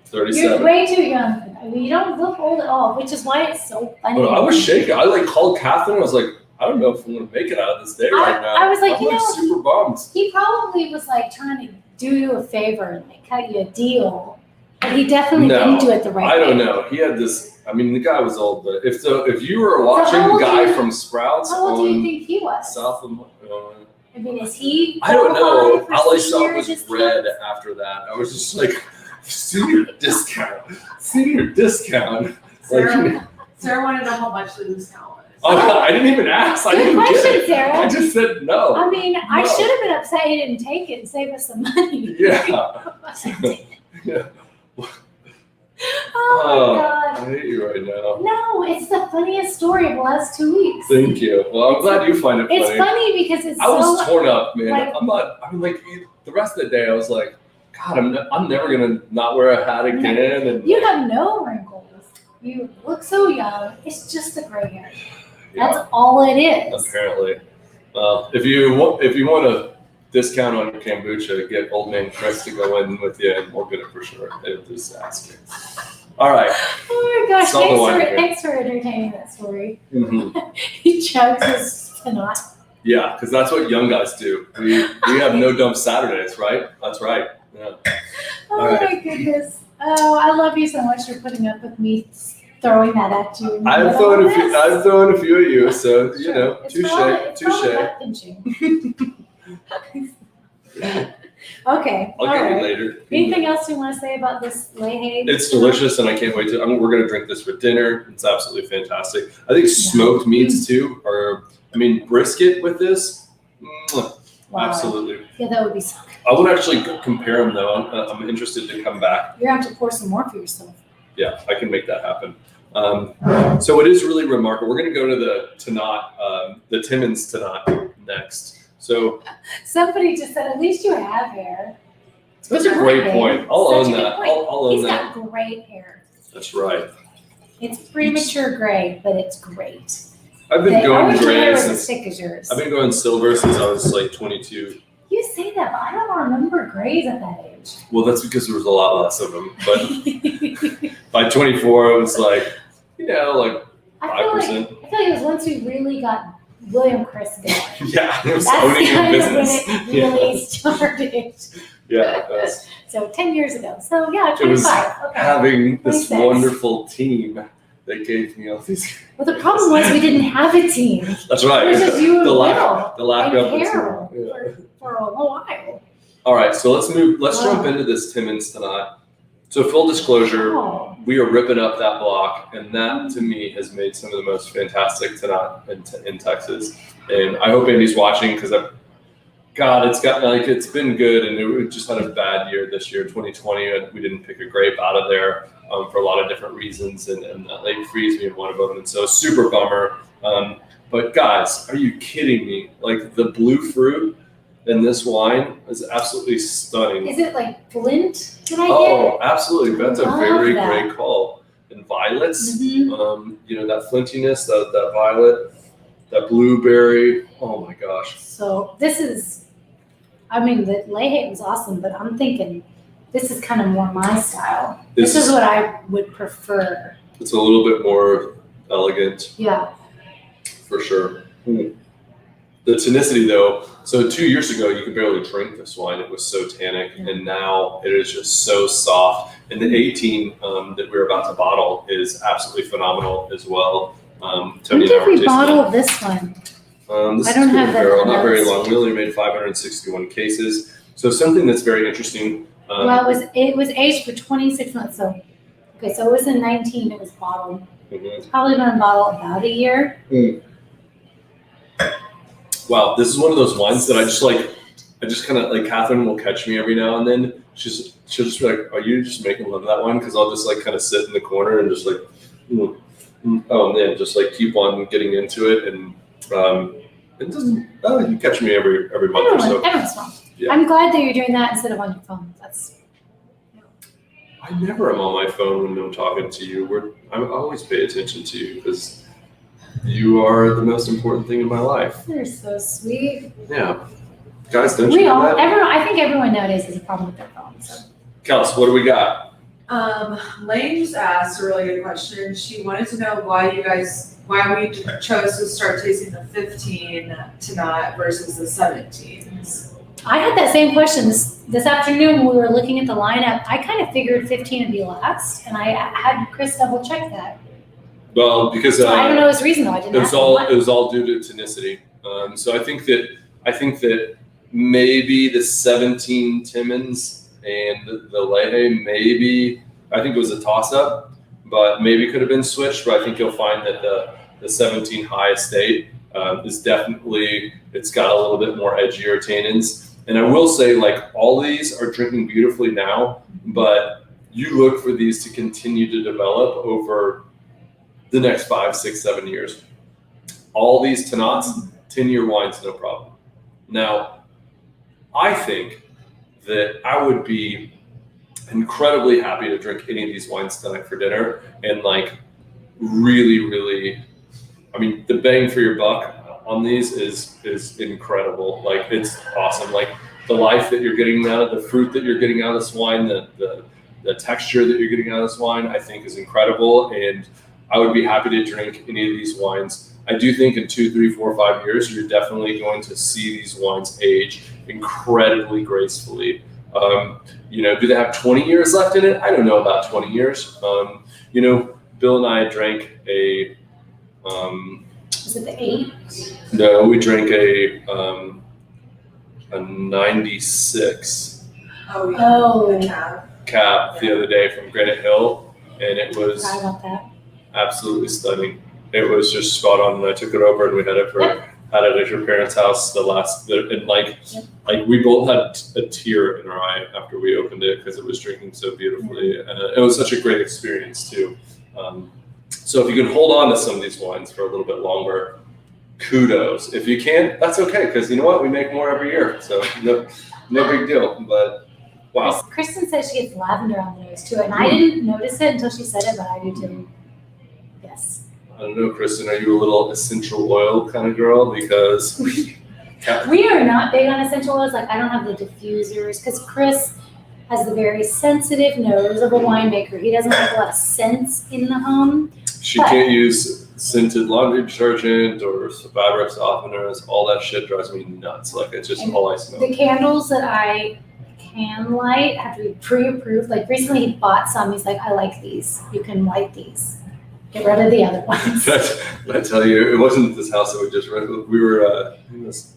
Speaker 2: 37.
Speaker 3: way too young. I mean, you don't look old at all, which is why it's so funny.
Speaker 2: But I was shaking. I like called Catherine. I was like, I don't know if I'm gonna make it out of this day right now.
Speaker 3: I was like,
Speaker 2: I'm super bummed.
Speaker 3: He probably was like trying to do you a favor and like cut you a deal, but he definitely
Speaker 2: No,
Speaker 3: didn't do it the right way.
Speaker 2: I don't know. He had this. I mean, the guy was old, but if you were watching
Speaker 3: how
Speaker 2: the
Speaker 3: old
Speaker 2: guy
Speaker 3: do you-
Speaker 2: from Sprouts
Speaker 3: How old do you
Speaker 2: on
Speaker 3: think he was?
Speaker 2: South of,
Speaker 3: I mean, is he?
Speaker 2: I don't know.
Speaker 3: qualified for
Speaker 2: All I saw
Speaker 3: senior
Speaker 2: was
Speaker 3: discount?
Speaker 2: red after that. I was just like, senior discount. Like,
Speaker 5: Sarah wanted to know how much the discount was.
Speaker 2: oh, I didn't even ask. I
Speaker 3: Good
Speaker 2: didn't get
Speaker 3: question,
Speaker 2: it.
Speaker 3: Sarah.
Speaker 2: I just said no.
Speaker 3: I mean, I
Speaker 2: No.
Speaker 3: should have been upset he didn't take it and save us some money.
Speaker 2: Yeah. Yeah.
Speaker 3: Oh my
Speaker 2: I
Speaker 3: god.
Speaker 2: hate you right now.
Speaker 3: No, it's the funniest story of the last 2 weeks.
Speaker 2: Thank you. Well, I'm glad you find it funny.
Speaker 3: It's funny because it's
Speaker 2: I was
Speaker 3: so.
Speaker 2: torn up, man.
Speaker 3: like-
Speaker 2: I mean, like the rest of the day, I was like, God, I'm never gonna not wear a hat again. And
Speaker 3: You
Speaker 2: like,
Speaker 3: have no wrinkles. You look so young. It's just the gray hair.
Speaker 2: yeah,
Speaker 3: That's all it is.
Speaker 2: apparently. Well, if you want a discount on your kombucha, get old man Chris to go in with you, and we'll get it for sure. Just ask. All right.
Speaker 3: Oh my gosh!
Speaker 2: Salt the wine here.
Speaker 3: Thanks for entertaining that story.
Speaker 2: Mhm.
Speaker 3: He chugs his Tannat.
Speaker 2: Yeah, because that's what young guys do. We have no dump Saturdays, right? That's right. Yeah.
Speaker 3: Oh
Speaker 2: All right.
Speaker 3: my goodness! Oh, I love you so much for putting up with me throwing that at you.
Speaker 2: I've thrown a few at you, so you know,
Speaker 3: It's
Speaker 2: touche,
Speaker 3: probably
Speaker 2: touche.
Speaker 3: butt pinching. Okay.
Speaker 2: I'll
Speaker 3: all
Speaker 2: get you
Speaker 3: right.
Speaker 2: later.
Speaker 3: Anything else you want to say about this Lahey?
Speaker 2: It's delicious, and I can't wait to. We're gonna drink this for dinner. It's absolutely fantastic. I think smoked meats too, or brisket with this. Mwah,
Speaker 3: Wow.
Speaker 2: absolutely.
Speaker 3: Yeah, that would be so good.
Speaker 2: I would actually compare them though. I'm interested to come back.
Speaker 3: You're gonna have to pour some more for yourself.
Speaker 2: Yeah, I can make that happen. So it is really remarkable. We're gonna go to the Tannat, the Timmons Tannat next. So
Speaker 3: Somebody just said, at least you have hair.
Speaker 2: that's a great point. I'll
Speaker 3: Such a
Speaker 2: own
Speaker 3: good
Speaker 2: that.
Speaker 3: point.
Speaker 2: I'll own
Speaker 3: He's
Speaker 2: that.
Speaker 3: got great hair.
Speaker 2: That's right.
Speaker 3: It's premature gray, but it's great.
Speaker 2: I've been
Speaker 3: I
Speaker 2: going
Speaker 3: wish my hair
Speaker 2: gray
Speaker 3: was as
Speaker 2: since.
Speaker 3: thick as yours.
Speaker 2: I've been going silver since I was like 22.
Speaker 3: You say that, but I don't remember grays at that age.
Speaker 2: Well, that's because there was a lot less of them. But by 24, it was like, like
Speaker 3: I feel
Speaker 2: 5%.
Speaker 3: like it was once we really got William Chris going.
Speaker 2: Yeah, it was
Speaker 3: That's
Speaker 2: owning your
Speaker 3: kind of
Speaker 2: business.
Speaker 3: when it really started.
Speaker 2: Yeah, it was
Speaker 3: So 10 years ago. So yeah,
Speaker 2: It was
Speaker 3: 25. Okay.
Speaker 2: having this
Speaker 3: Makes sense.
Speaker 2: wonderful team they gave me all these.
Speaker 3: Well, the problem was we didn't have a team.
Speaker 2: That's right.
Speaker 3: It was just you and
Speaker 2: the
Speaker 3: Will
Speaker 2: lack of
Speaker 3: and
Speaker 2: the
Speaker 3: Carol
Speaker 2: team. Yeah.
Speaker 3: for a while.
Speaker 2: All right, so let's
Speaker 3: Wow.
Speaker 2: jump into this Timmons tonight. So full disclosure,
Speaker 3: Oh,
Speaker 2: we are ripping up that block, and that to me has made some of the most fantastic Tannat in Texas. And I hope Andy's watching because it's been good, and we just had a bad year this year, 2020. And we didn't pick a grape out of there for a lot of different reasons, and that late freeze being one of them. And so super bummer. But guys, are you kidding me? Like the blue fruit in this wine is absolutely stunning.
Speaker 3: is it like Flint? Did I
Speaker 2: Oh, absolutely. That's a
Speaker 3: Love
Speaker 2: very
Speaker 3: that.
Speaker 2: great call. And violets,
Speaker 3: Mhm.
Speaker 2: that flintiness, that violet, that blueberry. Oh my gosh.
Speaker 3: So this is, I mean, the Lahey was awesome, but I'm thinking this is kind of more my style. This is what I would prefer.
Speaker 2: It's a little bit more elegant
Speaker 3: Yeah.
Speaker 2: for sure. The tannicity though, so 2 years ago you could barely drink this wine. It was so tannic, and now it is just so soft. And the 18 that we're about to bottle is absolutely phenomenal as well.
Speaker 3: When
Speaker 2: Tony and I
Speaker 3: did
Speaker 2: were
Speaker 3: we
Speaker 2: tasting
Speaker 3: bottle
Speaker 2: it.
Speaker 3: this one?
Speaker 2: This
Speaker 3: I don't
Speaker 2: is
Speaker 3: have
Speaker 2: good
Speaker 3: that
Speaker 2: barrel,
Speaker 3: in the
Speaker 2: not very
Speaker 3: notes.
Speaker 2: long. We only made 561 cases. So something that's very interesting.
Speaker 3: Well, it was aged for 26 months. So it was in 19. It was bottled.
Speaker 2: Mhm.
Speaker 3: It's probably been bottled about a year.
Speaker 2: Wow, this is one of those wines that I just kind of like. Catherine will catch me every now and then. She'll just be like, "Are you just making love to that wine?" Because I'll just like kind of sit in the corner and just like, oh man, just like keep on getting into it, and it doesn't. You catch me every month or so.
Speaker 3: Everyone's fun.
Speaker 2: Yeah.
Speaker 3: I'm glad that you're doing that instead of on your phone. That's
Speaker 2: I never am on my phone when I'm talking to you. I always pay attention to you because you are the most important thing in my life.
Speaker 3: you're so sweet.
Speaker 2: Yeah, guys, don't you know that?
Speaker 3: I think everyone nowadays has a problem with their phones. So.
Speaker 2: Kels, what do we got?
Speaker 5: Lane just asked a really good question. She wanted to know why we chose to start tasting the 15 tonight versus the 17s.
Speaker 3: I had that same question this afternoon when we were looking at the lineup. I kind of figured 15 would be last, and I had Chris double check that.
Speaker 2: Well, because
Speaker 3: So I don't know his reason though. I didn't
Speaker 2: it
Speaker 3: ask
Speaker 2: was
Speaker 3: him
Speaker 2: all due to tonicity. So I think that maybe the 17 Timmons and the Lahey, maybe I think it was a toss up, but maybe could have been switched. But I think you'll find that the 17 High Estate is definitely, it's got a little bit more edgier tannins. And I will say, like, all these are drinking beautifully now, but you look for these to continue to develop over the next 5, 6, 7 years. All these Tannats, 10-year wines, no problem. Now, I think that I would be incredibly happy to drink any of these wines tonight for dinner, and like really, really, I mean, the bang for your buck on these is incredible. Like, it's awesome. Like, the life that you're getting out of the fruit that you're getting out of this wine, the texture that you're getting out of this wine, I think is incredible. And I would be happy to drink any of these wines. I do think in 2, 3, 4, 5 years, you're definitely going to see these wines age incredibly gracefully. Do they have 20 years left in it? I don't know about 20 years. Bill and I drank a,
Speaker 3: Is it the 8?
Speaker 2: no, we drank a 96
Speaker 5: Oh, yeah.
Speaker 3: Oh.
Speaker 5: The cab.
Speaker 2: cab the other day from Granite Hill, and it was
Speaker 3: Forgot about that.
Speaker 2: absolutely stunning. It was just spot on, and I took it over and we had it at your parents' house and we both had a tear in our eye after we opened it because it was drinking so beautifully, and it was such a great experience too. So if you can hold on to some of these wines for a little bit longer, kudos. If you can't, that's okay, because you know what? We make more every year, so no big deal. But wow.
Speaker 3: Kristen said she gets lavender on the nose too, and I didn't notice it until she said it, but I do too. Yes.
Speaker 2: I don't know, Kristen, are you a little essential oil kind of girl? Because
Speaker 3: We are not big on essential oils. Like, I don't have the diffusers because Chris has the very sensitive nose of a winemaker. He doesn't have a lot of scents in the home.
Speaker 2: she can't use scented laundry detergent or fabric softeners. All that shit drives me nuts. Like, it's just all I smell.
Speaker 3: The candles that I can light have to be pre-approved. Like, recently he bought some. He's like, I like these. You can light these. Get rid of the other ones.
Speaker 2: I tell you, it wasn't this house that we just rented. We were, this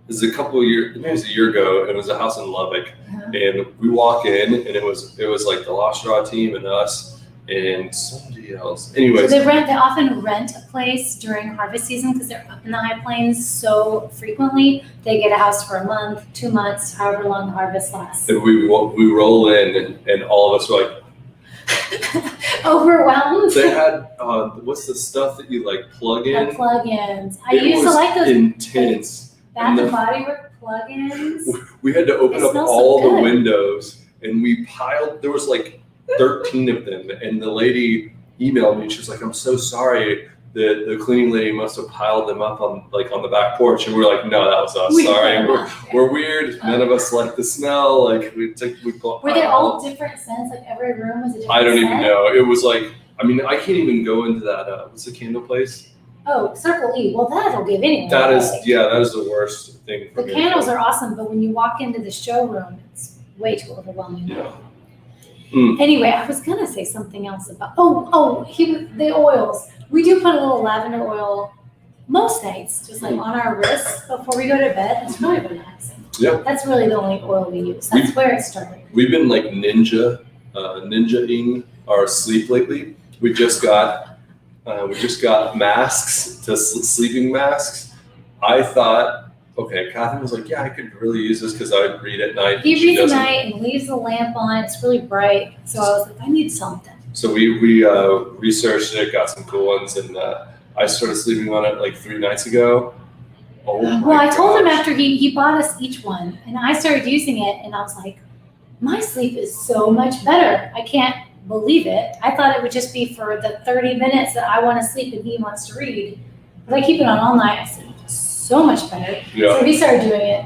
Speaker 2: is a couple of years, maybe it was a year ago, and it was a house in Lubbock. And we walk in, and it was like the Lobster team and us and somebody else. Anyways.
Speaker 3: So they often rent a place during harvest season because they're up in the high plains so frequently. They get a house for a month, 2 months, however long the harvest lasts.
Speaker 2: And we roll in, and all of us were like,
Speaker 3: overwhelmed.
Speaker 2: they had, what's the stuff that you like plug in?
Speaker 3: The plug-ins. I
Speaker 2: It
Speaker 3: used to
Speaker 2: was
Speaker 3: like those
Speaker 2: intense.
Speaker 3: Bath and Body Works plug-ins.
Speaker 2: We had to open
Speaker 3: It
Speaker 2: up
Speaker 3: smells so
Speaker 2: all the
Speaker 3: good.
Speaker 2: windows, and we piled, there was like 13 of them, and the lady emailed me, she was like, I'm so sorry, the cleaning lady must have piled them up on the back porch, and we were like, no, that was us, sorry, we're weird, none of us like the smell, like we
Speaker 3: Were they all different scents? Like every room was a different
Speaker 2: I don't
Speaker 3: scent?
Speaker 2: even know, it was like, I mean, I can't even go into that, what's the candle place?
Speaker 3: Oh, Circle E. Well, that'll give anyone.
Speaker 2: That is,
Speaker 3: away.
Speaker 2: yeah, that is the worst thing for
Speaker 3: The
Speaker 2: me.
Speaker 3: candles are awesome, but when you walk into the showroom, it's way too overwhelming.
Speaker 2: Yeah.
Speaker 3: Anyway, I was gonna say something else about the oils. We do put a little lavender oil most nights, just like on our wrists before we go to bed. It's really relaxing.
Speaker 2: Yeah.
Speaker 3: That's really the only oil we use. That's where it started.
Speaker 2: We've been like ninja-ing our sleep lately. We just got masks, sleeping masks. I thought, okay, Katharine was like, yeah, I could really use this because I read at night.
Speaker 3: He
Speaker 2: She
Speaker 3: reads at
Speaker 2: doesn't.
Speaker 3: night and leaves the lamp on. It's really bright. So I was like, I need something.
Speaker 2: So we researched it, got some cool ones, and I started sleeping on it like 3 nights ago. Oh my
Speaker 3: Well, I told him
Speaker 2: gosh.
Speaker 3: after he bought us each one, and I started using it, and I was like, my sleep is so much better. I can't believe it. I thought it would just be for the 30 minutes that I want to sleep and he wants to read. But I keep it on all night. I sleep so much better.
Speaker 2: Yeah.
Speaker 3: So he started doing it.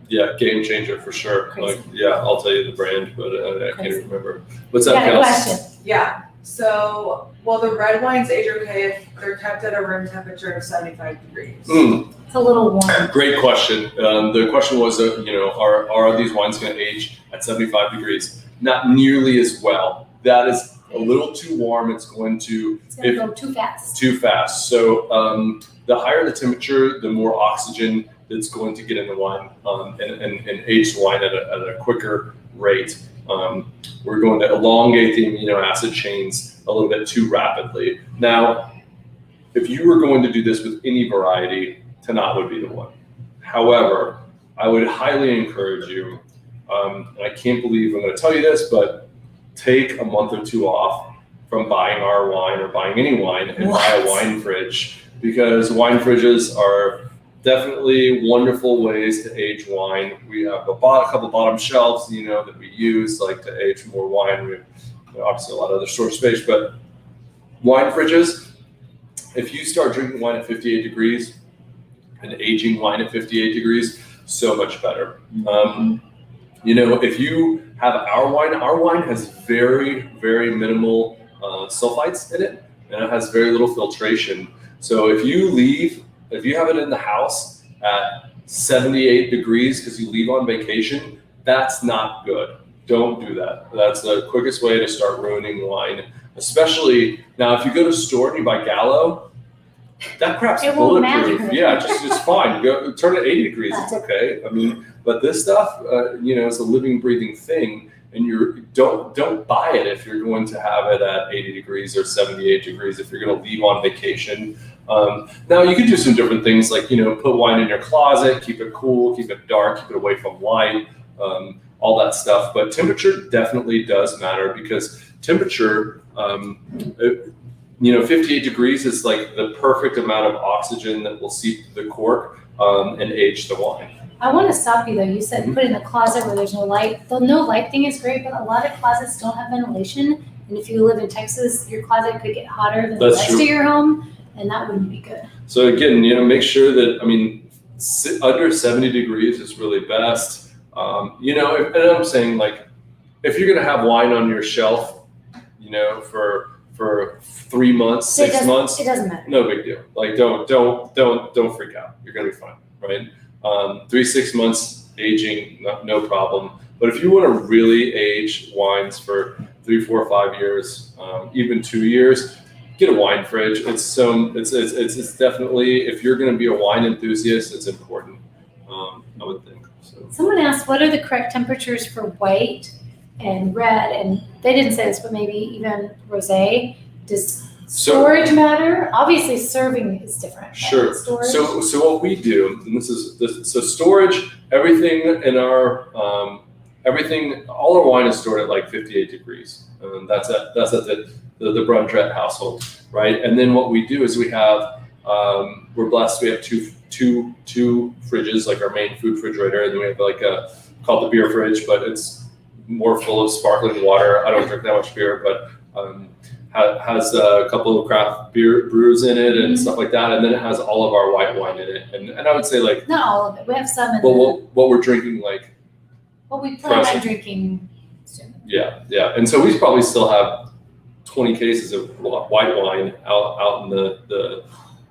Speaker 2: Yeah, game changer for sure.
Speaker 3: Crazy.
Speaker 2: Like, yeah, I'll tell you the brand, but I can't
Speaker 3: Crazy.
Speaker 2: remember. What's
Speaker 3: You
Speaker 2: up,
Speaker 3: got a
Speaker 2: Kels?
Speaker 3: question.
Speaker 5: Yeah, so, well, the red wines age okay if they're kept at a room temperature of 75 degrees.
Speaker 3: It's a little warm.
Speaker 2: Great question. The question was, are these wines going to age at 75 degrees? Not nearly as well. That is a little too warm. It's going to
Speaker 3: It's going to go too fast.
Speaker 2: too fast. So the higher the temperature, the more oxygen that's going to get in the wine and age the wine at a quicker rate. We're going to elongate the amino acid chains a little bit too rapidly. Now, if you were going to do this with any variety, Tannat would be the one. However, I would highly encourage you, and I can't believe I'm going to tell you this, but take a month or two off from buying our wine or buying any wine and buy a wine fridge, because wine fridges are definitely wonderful ways to age wine. We have a couple bottom shelves, that we use like to age more wine. We have obviously a lot of other storage space, but wine fridges, if you start drinking wine at 58 degrees and aging wine at 58 degrees, so much better. If you have our wine has very, very minimal sulfites in it, and it has very little filtration. So if you have it in the house at 78 degrees because you leave on vacation, that's not good. Don't do that. That's the quickest way to start ruining wine. Especially now, if you go to a store and you buy Gallo, that crap's
Speaker 3: It won't
Speaker 2: bulletproof.
Speaker 3: matter.
Speaker 2: Yeah, it's fine. Go turn it 80 degrees. It's okay. I mean, but this stuff, is a living, breathing thing, and don't buy it if you're going to have it at 80 degrees or 78 degrees. If you're going to leave on vacation. Now you can do some different things like, put wine in your closet, keep it cool, keep it dark, keep it away from light, all that stuff. But temperature definitely does matter, because temperature, 58 degrees is like the perfect amount of oxygen that will seep through the cork and age the wine.
Speaker 3: I want to stop you though. You said put it in the closet where there's no light. The no light thing is great, but a lot of closets don't have ventilation. And if you live in Texas, your closet could get hotter than the
Speaker 2: That's
Speaker 3: rest
Speaker 2: true.
Speaker 3: of your home, and that wouldn't be good.
Speaker 2: So again, make sure that, under 70 degrees is really best. And I'm saying, like, if you're gonna have wine on your shelf, for 3 months, 6 months,
Speaker 3: It doesn't matter.
Speaker 2: no big deal. Like, don't freak out. You're gonna be fine, right? 3-6 months aging, no problem. But if you want to really age wines for 3, 4, 5 years, even 2 years, get a wine fridge. It's definitely, if you're going to be a wine enthusiast, it's important. I would think. So.
Speaker 3: Someone asked, what are the correct temperatures for white and red? And they didn't say this, but maybe even rosé. Does storage matter? Obviously, serving is different.
Speaker 2: Sure.
Speaker 3: Right? Storage.
Speaker 2: So what we do, and so storage, everything in our all our wine is stored at like 58 degrees. That's at the Brundrett household, right? And then what we do is we have we're blessed. We have two fridges, like our main food refrigerator, and then we have like called the beer fridge, but it's more full of sparkling water. I don't drink that much beer, but has a couple of craft beer brews in it and stuff like that, and then it has all of our white wine in it. And I would say like
Speaker 3: not all of it. We have some.
Speaker 2: But what we're drinking like.
Speaker 3: What we plan on drinking soon.
Speaker 2: Yeah. And so we probably still have 20 cases of white wine out in the.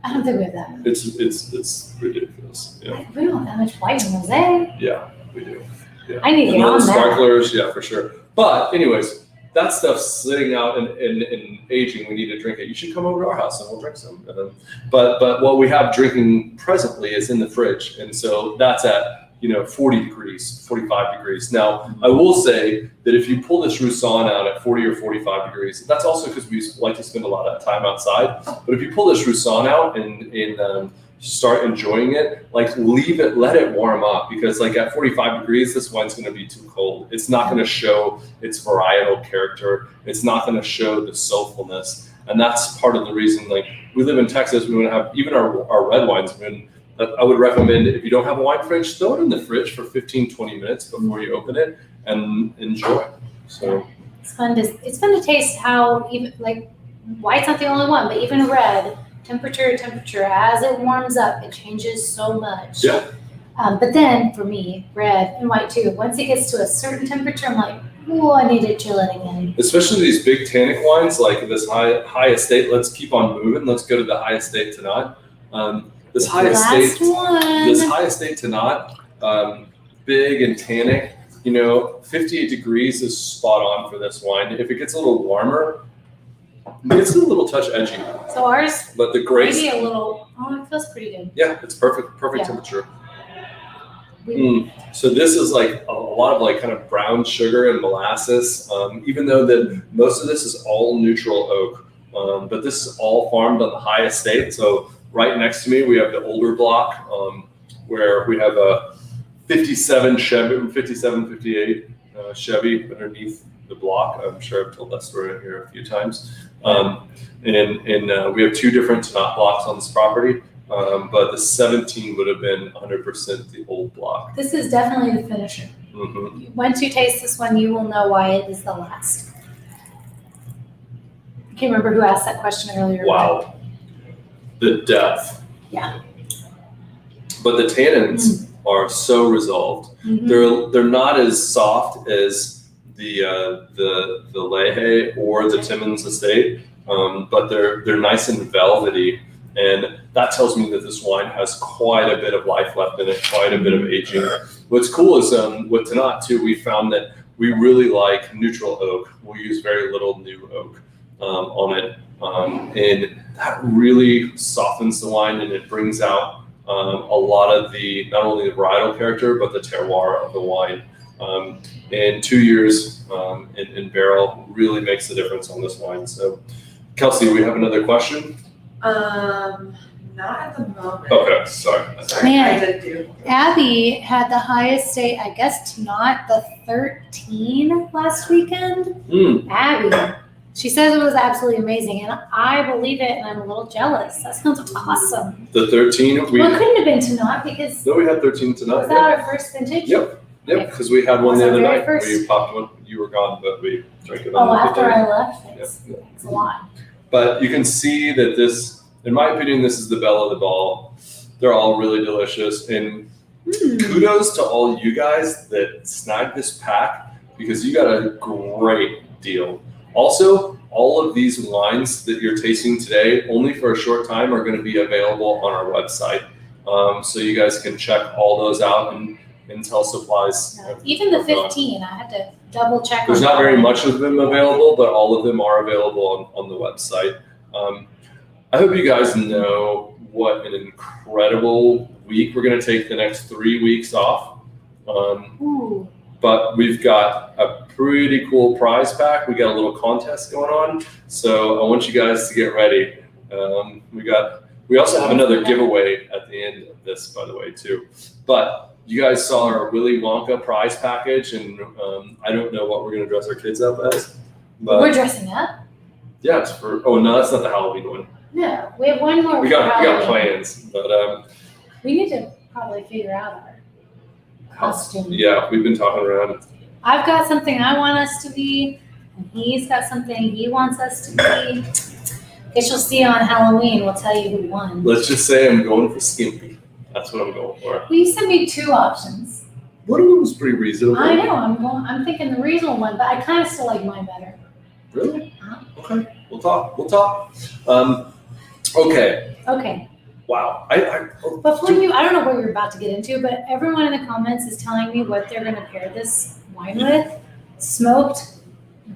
Speaker 3: I don't think we have that much.
Speaker 2: It's ridiculous. Yeah.
Speaker 3: We don't have that much white and rosé.
Speaker 2: Yeah, we do. Yeah.
Speaker 3: I need to get on that.
Speaker 2: Sparklers, yeah, for sure. But anyways, that stuff's sitting out and aging. We need to drink it. You should come over to our house and we'll drink some. But what we have drinking presently is in the fridge, and so that's at 40 degrees, 45 degrees. Now, I will say that if you pull this Roussanne out at 40 or 45 degrees, that's also because we like to spend a lot of time outside. But if you pull this Roussanne out and start enjoying it, like leave it, let it warm up, because like at 45 degrees, this wine's going to be too cold. It's not going to show its varietal character. It's not going to show the soulfulness. And that's part of the reason, like we live in Texas, we want to have even our red wines. I would recommend, if you don't have a wine fridge, throw it in the fridge for 15-20 minutes before you open it and enjoy. So
Speaker 3: it's fun to taste how, even like white's not the only one, but even red, temperature as it warms up, it changes so much.
Speaker 2: Yeah.
Speaker 3: But then for me, red and white too, once it gets to a certain temperature, I'm like, oh, I need to chill it again.
Speaker 2: Especially these big tannic wines, like this high estate. Let's keep on moving. Let's go to the high estate Tannat. This high estate Tannat, big and tannic, 58 degrees is spot on for this wine. If it gets a little warmer, it gets a little touch edgy.
Speaker 3: So ours,
Speaker 2: but the grace,
Speaker 3: maybe a little, it feels pretty good.
Speaker 2: Yeah, it's perfect
Speaker 3: Yeah.
Speaker 2: temperature. So this is like a lot of like kind of brown sugar and molasses, even though that most of this is all neutral oak, but this is all farmed on the high estate. So right next to me, we have the older block, where we have a 57 Chevy, 58 Chevy underneath the block. I'm sure I've told that story in here a few times. And we have two different Tannat blocks on this property, but the 17 would have been 100% the old block.
Speaker 3: This is definitely the finisher.
Speaker 2: Mm-hmm.
Speaker 3: Once you taste this one, you will know why it is the last. I can't remember who asked that question earlier.
Speaker 2: Wow. The depth.
Speaker 3: Yeah.
Speaker 2: But the tannins are so resolved.
Speaker 3: Mm-hmm.
Speaker 2: They're not as soft as the Lahey or the Timmons estate, but they're nice and velvety, and that tells me that this wine has quite a bit of life left in it, quite a bit of aging. What's cool is with Tannat too, we found that we really like neutral oak. We'll use very little new oak on it. And that really softens the wine, and it brings out a lot of the, not only the varietal character, but the terroir of the wine. And 2 years in barrel really makes the difference on this wine. So, Kelsey, we have another question?
Speaker 5: Not at the moment.
Speaker 2: Okay, sorry.
Speaker 3: Man.
Speaker 5: I did do.
Speaker 3: Abby had the highest state, I guess, not the 13 last weekend. Abby. She says it was absolutely amazing, and I believe it, and I'm a little jealous. That sounds awesome.
Speaker 2: The 13,
Speaker 3: Well, it couldn't have been Tannat because
Speaker 2: no, we had 13 tonight.
Speaker 3: was that our first vintage?
Speaker 2: Yep, because we had one
Speaker 3: Was
Speaker 2: the
Speaker 3: our
Speaker 2: other
Speaker 3: very
Speaker 2: night.
Speaker 3: first?
Speaker 2: We popped one. You were gone, but we drank it.
Speaker 3: Oh,
Speaker 2: on the
Speaker 3: after
Speaker 2: day.
Speaker 3: I left? Thanks.
Speaker 2: Yep.
Speaker 3: Thanks a lot.
Speaker 2: But you can see that this, in my opinion, this is the belle of the ball. They're all really delicious, and kudos to all you guys that snagged this pack, because you got a great deal. Also, all of these wines that you're tasting today, only for a short time, are going to be available on our website. So you guys can check all those out, and Intel supplies.
Speaker 3: No, even the 15, I had to double check.
Speaker 2: There's
Speaker 3: on
Speaker 2: not
Speaker 3: that
Speaker 2: very
Speaker 3: one.
Speaker 2: much of them available, but all of them are available on the website. I hope you guys know what an incredible week we're going to take the next 3 weeks off.
Speaker 3: Ooh.
Speaker 2: But we've got a pretty cool prize pack. We got a little contest going on, so I want you guys to get ready. We also have another giveaway at the end of this, by the way, too. But you guys saw our Willy Wonka prize package, and I don't know what we're going to dress our kids up as. But
Speaker 3: We're dressing up?
Speaker 2: yeah, it's for. Oh no, that's not the Halloween one.
Speaker 3: No, we have one more.
Speaker 2: We
Speaker 3: for
Speaker 2: got
Speaker 3: Halloween.
Speaker 2: plans, but
Speaker 3: We need to probably figure out our costume.
Speaker 2: yeah, we've been talking around.
Speaker 3: I've got something I want us to be, and he's got something he wants us to be. Guess you'll see on Halloween. We'll tell you who won.
Speaker 2: Let's just say I'm going for skimpy. That's what I'm going for.
Speaker 3: Well, you sent me 2 options.
Speaker 2: One of them was pretty reasonable.
Speaker 3: I know. I'm thinking the reasonable one, but I kind of still like mine better.
Speaker 2: Really? Okay. We'll talk. Okay.
Speaker 3: Okay.
Speaker 2: Wow.
Speaker 3: Before you, I don't know what you're about to get into, but everyone in the comments is telling me what they're going to pair this wine with. Smoked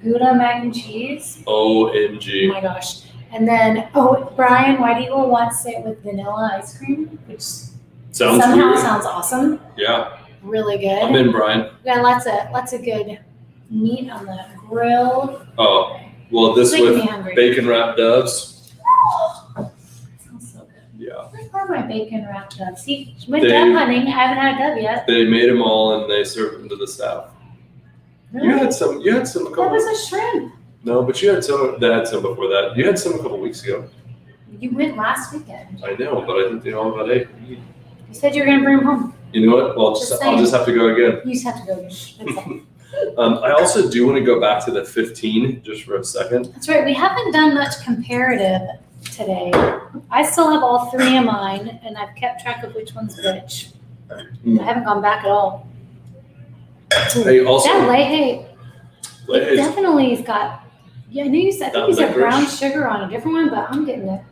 Speaker 3: Gouda mac and cheese. Oh
Speaker 2: OMG.
Speaker 3: my gosh. And then, Brian White Eagle wants it with vanilla ice cream, which
Speaker 2: Sounds
Speaker 3: somehow
Speaker 2: weird.
Speaker 3: sounds awesome.
Speaker 2: Yeah.
Speaker 3: Really good.
Speaker 2: I'm in, Brian.
Speaker 3: We got lots of good meat on the grill.
Speaker 2: Oh, well, this
Speaker 3: Making
Speaker 2: with
Speaker 3: me hungry.
Speaker 2: bacon wrapped doves.
Speaker 3: Sounds so good.
Speaker 2: Yeah.
Speaker 3: Where are my bacon wrapped doves? See, went
Speaker 2: They-
Speaker 3: dove hunting. I haven't had a dove yet.
Speaker 2: They made them all and they served them to the staff.
Speaker 3: Really?
Speaker 2: You had some a
Speaker 3: That
Speaker 2: couple.
Speaker 3: was a shrimp.
Speaker 2: No, but you had some that had some before that. You had some a couple weeks ago.
Speaker 3: You went last weekend.
Speaker 2: I know, but I think they all got ate.
Speaker 3: You said you were going to bring them home.
Speaker 2: You know what? Well,
Speaker 3: Just
Speaker 2: I'll
Speaker 3: saying.
Speaker 2: just have to go again.
Speaker 3: You just have to go. That's all.
Speaker 2: I also do want to go back to the 15 just for a second.
Speaker 3: That's right. We haven't done much comparative today. I still have all 3 of mine, and I've kept track of which one's which. I haven't gone back at all.
Speaker 2: Hey, also,
Speaker 3: That Lahey, it
Speaker 2: Lahey's-
Speaker 3: definitely has got. Yeah, I knew you said. I think you
Speaker 2: That
Speaker 3: said brown
Speaker 2: licorice.
Speaker 3: sugar on a different one, but I'm getting it.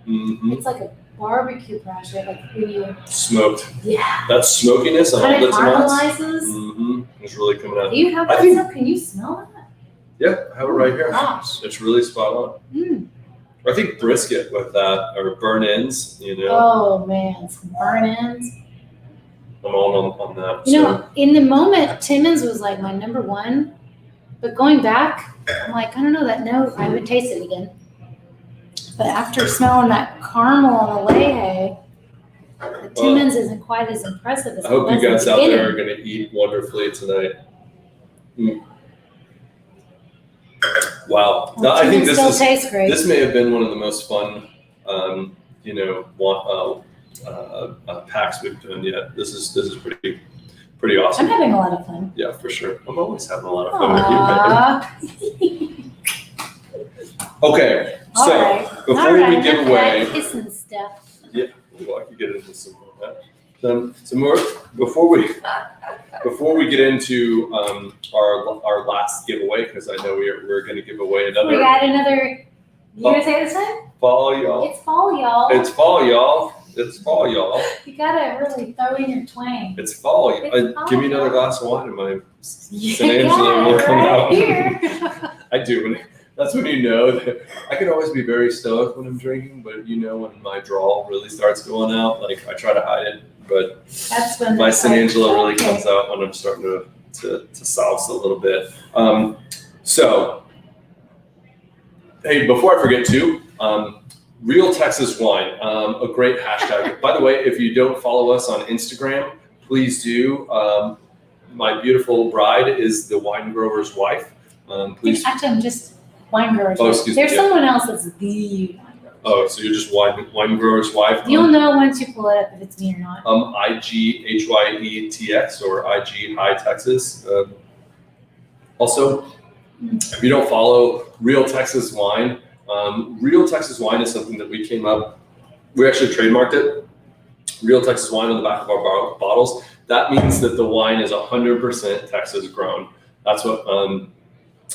Speaker 2: Mhm.
Speaker 3: It's like a barbecue crash, right? Like when you.
Speaker 2: Smoked.
Speaker 3: Yeah.
Speaker 2: That smokiness on all
Speaker 3: Kind
Speaker 2: the
Speaker 3: of
Speaker 2: tomatoes
Speaker 3: caramelizes.
Speaker 2: is really coming out.
Speaker 3: Do you have
Speaker 2: I
Speaker 3: that
Speaker 2: think-
Speaker 3: stuff? Can you smell that?
Speaker 2: Yeah, I have it right here.
Speaker 3: Gosh.
Speaker 2: It's really spot on.
Speaker 3: Mm.
Speaker 2: I think brisket with that or burn ends, you know,
Speaker 3: Oh man, some burn ends.
Speaker 2: I'm all on that.
Speaker 3: You know, in the moment, Timmons was like my number 1, but going back, I'm like, I don't know that note. I haven't tasted it again. But after smelling that caramel on the Lahey, the Timmons isn't quite as impressive as
Speaker 2: I hope
Speaker 3: it was
Speaker 2: you
Speaker 3: in
Speaker 2: guys
Speaker 3: the
Speaker 2: out there
Speaker 3: beginning.
Speaker 2: are going to eat wonderfully tonight. Wow.
Speaker 3: Well,
Speaker 2: I think
Speaker 3: Timmons still tastes great.
Speaker 2: this may have been one of the most fun, packs we've done yet. This is pretty
Speaker 3: I'm
Speaker 2: awesome.
Speaker 3: having a lot of fun.
Speaker 2: Yeah, for sure. I'm always having a lot of fun with you, baby.
Speaker 3: Aww.
Speaker 2: Okay,
Speaker 3: All
Speaker 2: so
Speaker 3: right.
Speaker 2: before
Speaker 3: All right,
Speaker 2: we give
Speaker 3: enough of
Speaker 2: away,
Speaker 3: that kissing stuff.
Speaker 2: well, I could get into some more of that. Some more before we get into our last giveaway, because I know we're going to give away
Speaker 3: We
Speaker 2: another
Speaker 3: got another. You gonna say it this time?
Speaker 2: fall, y'all.
Speaker 3: It's fall, y'all.
Speaker 2: It's fall, y'all. It's fall, y'all.
Speaker 3: You gotta really throw in your twang.
Speaker 2: It's fall.
Speaker 3: It's fall,
Speaker 2: Give me another
Speaker 3: y'all.
Speaker 2: glass of wine, and my
Speaker 3: You
Speaker 2: St. Angela will
Speaker 3: got it
Speaker 2: come
Speaker 3: right
Speaker 2: out.
Speaker 3: here.
Speaker 2: I do. That's when you know that I can always be very stoic when I'm drinking, but you know when my drawl really starts going out, like I try to hide it, but
Speaker 3: That's when
Speaker 2: my
Speaker 3: it's
Speaker 2: St.
Speaker 3: like,
Speaker 2: Angela really
Speaker 3: okay.
Speaker 2: comes out when I'm starting to sauce a little bit. So, hey, before I forget too, Real Texas Wine, a great hashtag. By the way, if you don't follow us on Instagram, please do. My beautiful bride is the wine grower's wife. Please.
Speaker 3: Actually, I'm just wine grower.
Speaker 2: Oh, excuse me,
Speaker 3: There's
Speaker 2: yeah.
Speaker 3: someone else that's the wine grower.
Speaker 2: Oh, so you're just wine grower's wife.
Speaker 3: You'll know once you pull it up if it's me or not.
Speaker 2: IGHYETX or IG High Texas. Also, if you don't follow Real Texas Wine, Real Texas Wine is something that we came up. We actually trademarked it. Real Texas Wine on the back of our bottles. That means that the wine is 100% Texas grown. That's what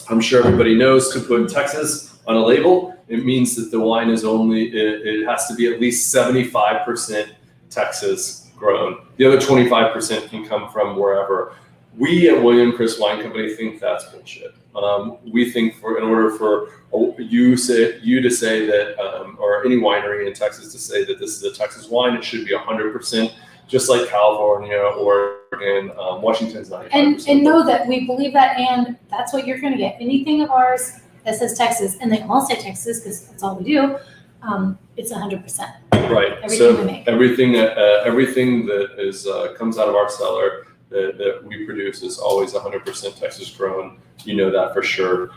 Speaker 2: I'm sure everybody knows. To put Texas on a label, it means that the wine is it has to be at least 75% Texas grown. The other 25% can come from wherever. We at William Chris Wine Company think that's bullshit. We think in order for you to say that, or any winery in Texas to say that this is a Texas wine, it should be 100%, just like California, Oregon, Washington's 95%.
Speaker 3: And know that we believe that, and that's what you're going to get. Anything of ours that says Texas, and they all say Texas because that's all we do. It's 100%.
Speaker 2: Right.
Speaker 3: Everything we make.
Speaker 2: Everything that is comes out of our cellar that we produce is always 100% Texas grown. You know that for sure.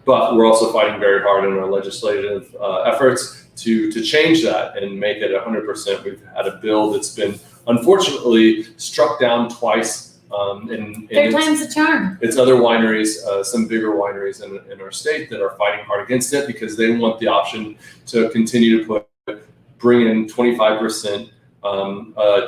Speaker 2: But we're also fighting very hard in our legislative efforts to change that and make it 100%. We've had a bill that's been unfortunately struck down twice.
Speaker 3: Third time's a charm.
Speaker 2: It's other wineries, some bigger wineries in our state that are fighting hard against it because they want the option to continue to bring in 25%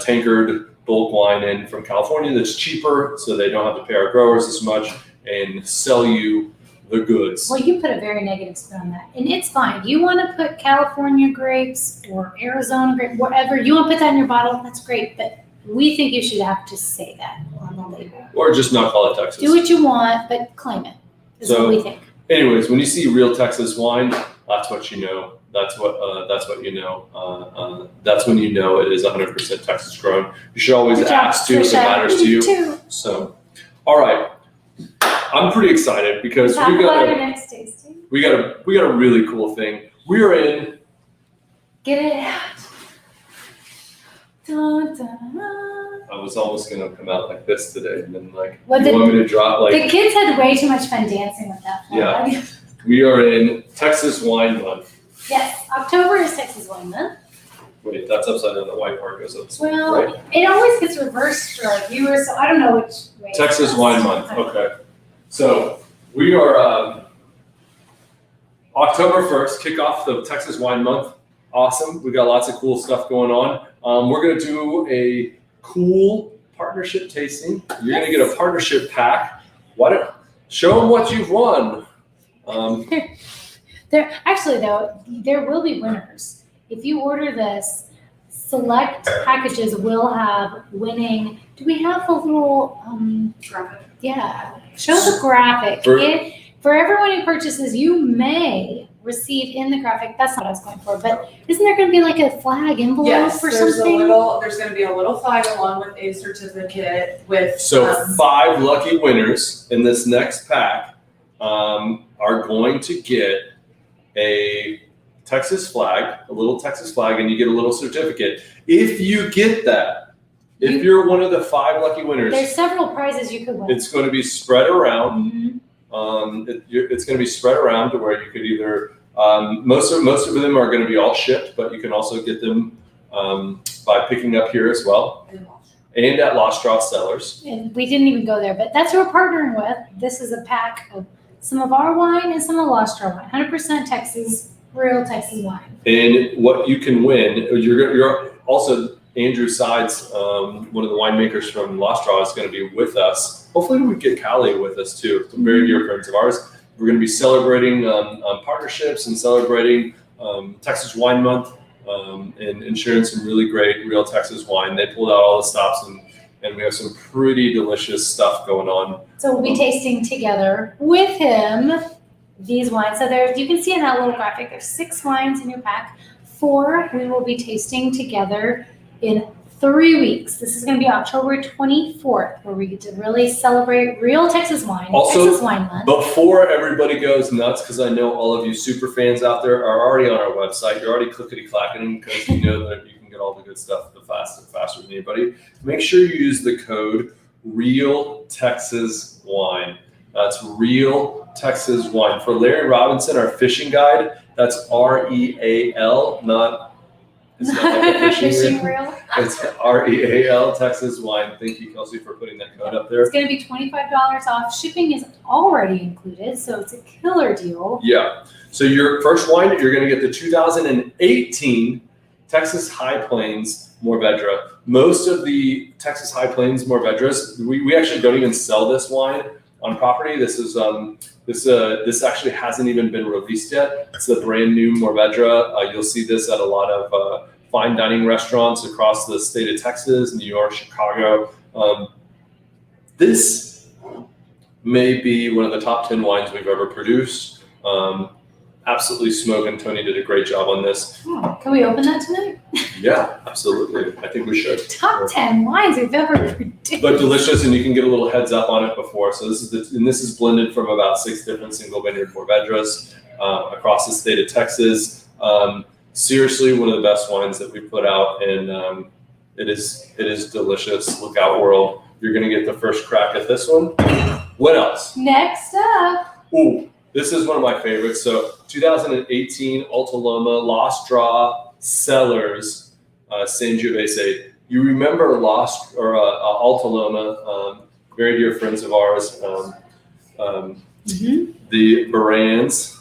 Speaker 2: tankered bulk wine in from California that's cheaper, so they don't have to pay our growers as much and sell you the goods.
Speaker 3: Well, you put a very negative spin on that, and it's fine. You want to put California grapes or Arizona grapes, whatever you want to put that in your bottle, that's great, but we think you should have to say that on the label.
Speaker 2: Or just not call it Texas.
Speaker 3: Do what you want, but claim it. Is what we think.
Speaker 2: Anyways, when you see real Texas wine, that's what you know. That's what you know. That's when you know it is 100% Texas grown. You should always ask too if it matters to you. So, all right, I'm pretty excited because we got a really cool thing. We are in.
Speaker 3: Get it out. Dun, dun, dun.
Speaker 2: I was almost gonna come out like this today, and then you
Speaker 3: want
Speaker 2: me to drop like.
Speaker 3: The kids had way too much fun dancing with that.
Speaker 2: Yeah, we are in Texas Wine Month.
Speaker 3: Yes, October is Texas Wine Month.
Speaker 2: Wait, that's upside down. The white part goes up.
Speaker 3: Well,
Speaker 2: right?
Speaker 3: It always gets reversed for our viewers, so I don't know which way.
Speaker 2: Texas Wine Month. Okay, so we are October 1st. Kick off the Texas Wine Month. Awesome. We got lots of cool stuff going on. We're going to do a cool partnership tasting. You're going to get a partnership pack. Why don't show them what you've won?
Speaker 3: There will be winners. If you order this, select packages will have winning. Do we have a little
Speaker 5: graphic?
Speaker 3: Yeah. Show the graphic. For everyone who purchases, you may receive in the graphic. That's not what I was going for, but isn't there going to be like a flag envelope or something?
Speaker 5: There's going to be a little flag along with a certificate with.
Speaker 2: So 5 lucky winners in this next pack are going to get a Texas flag, a little Texas flag, and you get a little certificate. If you get that, if you're one of the 5 lucky winners,
Speaker 3: there's several prizes you could win.
Speaker 2: It's going to be spread around.
Speaker 3: Mm-hmm.
Speaker 2: It's going to be spread around to where you could either most of them are going to be all shipped, but you can also get them by picking up here as well, and at Lost Straw Cellars.
Speaker 3: And we didn't even go there, but that's who we're partnering with. This is a pack of some of our wine and some of Lost Straw wine, 100% Texas, real Texas wine.
Speaker 2: And what you can win, you're also Andrew Sides, one of the winemakers from Lost Straw, is going to be with us. Hopefully we get Callie with us too, some very dear friends of ours. We're going to be celebrating partnerships and celebrating Texas Wine Month and sharing some really great real Texas wine. They pulled out all the stops and we have some pretty delicious stuff going on.
Speaker 3: So we'll be tasting together with him these wines. So you can see in that little graphic, there's 6 wines in your pack. 4 we will be tasting together in 3 weeks. This is going to be October 24th, where we get to really celebrate real Texas wine,
Speaker 2: also,
Speaker 3: Texas Wine Month.
Speaker 2: Before everybody goes nuts, because I know all of you super fans out there are already on our website. You're already clickety-clacking because you know that you can get all the good stuff faster than anybody. Make sure you use the code Real Texas Wine. That's Real Texas Wine. For Larry Robinson, our fishing guide, that's REAL, it's not like a fishing reel. It's REAL Texas Wine. Thank you, Kelsey, for putting that code up there.
Speaker 3: It's going to be $25 off. Shipping is already included, so it's a killer deal.
Speaker 2: Yeah. So your first wine, you're going to get the 2018 Texas High Plains Moravedra. Most of the Texas High Plains Moravedras, we actually don't even sell this wine on property. This is this actually hasn't even been released yet. It's a brand new Moravedra. You'll see this at a lot of fine dining restaurants across the state of Texas, New York, Chicago. This may be one of the top 10 wines we've ever produced. Absolutely smoking. Tony did a great job on this.
Speaker 3: Oh, can we open that tonight?
Speaker 2: Yeah, absolutely. I think we should.
Speaker 3: Top 10 wines we've ever produced.
Speaker 2: But delicious, and you can get a little heads up on it before. So this is blended from about 6 different single vineyard Moravedras across the state of Texas. Seriously, one of the best wines that we put out, and it is delicious. Look out, world! You're gonna get the first crack at this one. What else?
Speaker 3: Next up.
Speaker 2: Ooh, this is one of my favorites. So 2018 Ulta Loma Lobster Cellars Sangiovese. You remember Ulta Loma, very dear friends of ours, the Barans.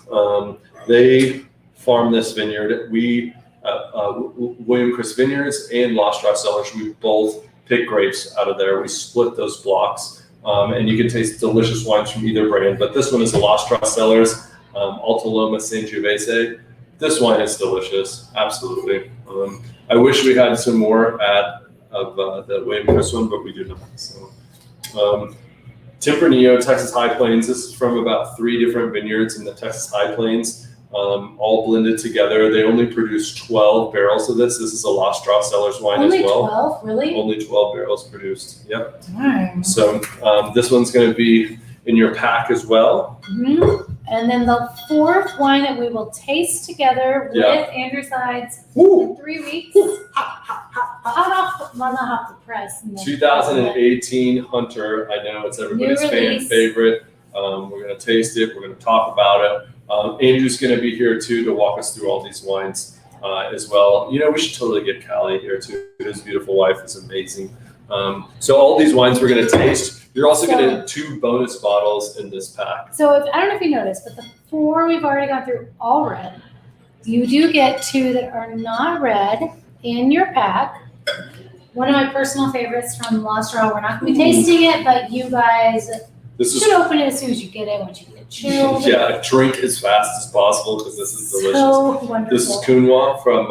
Speaker 2: They farm this vineyard. We, William Chris Vineyards and Lobster Cellars, we both pick grapes out of there. We split those blocks. And you can taste delicious wines from either brand, but this one is a Lobster Cellars Ulta Loma Sangiovese. This wine is delicious, absolutely. I wish we had some more of the William Chris one, but we do not. So, Tempranillo, Texas High Plains. This is from about 3 different vineyards in the Texas High Plains, all blended together. They only produce 12 barrels of this. This is a Lobster Cellars wine
Speaker 3: Only
Speaker 2: as well.
Speaker 3: 12, really?
Speaker 2: Only 12 barrels produced. Yep.
Speaker 3: Darn.
Speaker 2: So this one's going to be in your pack as well.
Speaker 3: And then the 4th wine that we will taste together with Andrew Sides in 3 weeks. Not off the press.
Speaker 2: 2018 Hunter. I know it's everybody's fan favorite. We're going to taste it. We're going to talk about it. Andrew's going to be here too to walk us through all these wines as well. You know, we should totally get Callie here too. His beautiful wife is amazing. So all these wines we're going to taste. You're also going to get 2 bonus bottles in this pack.
Speaker 3: So I don't know if you noticed, but the 4 we've already gone through all red. You do get 2 that are not red in your pack. One of my personal favorites from Lobster. We're not going to be tasting it, but you guys should open it as soon as you get it, once you get it chilled.
Speaker 2: Yeah, drink as fast as possible because this is delicious.
Speaker 3: So wonderful.
Speaker 2: This is Cunwa from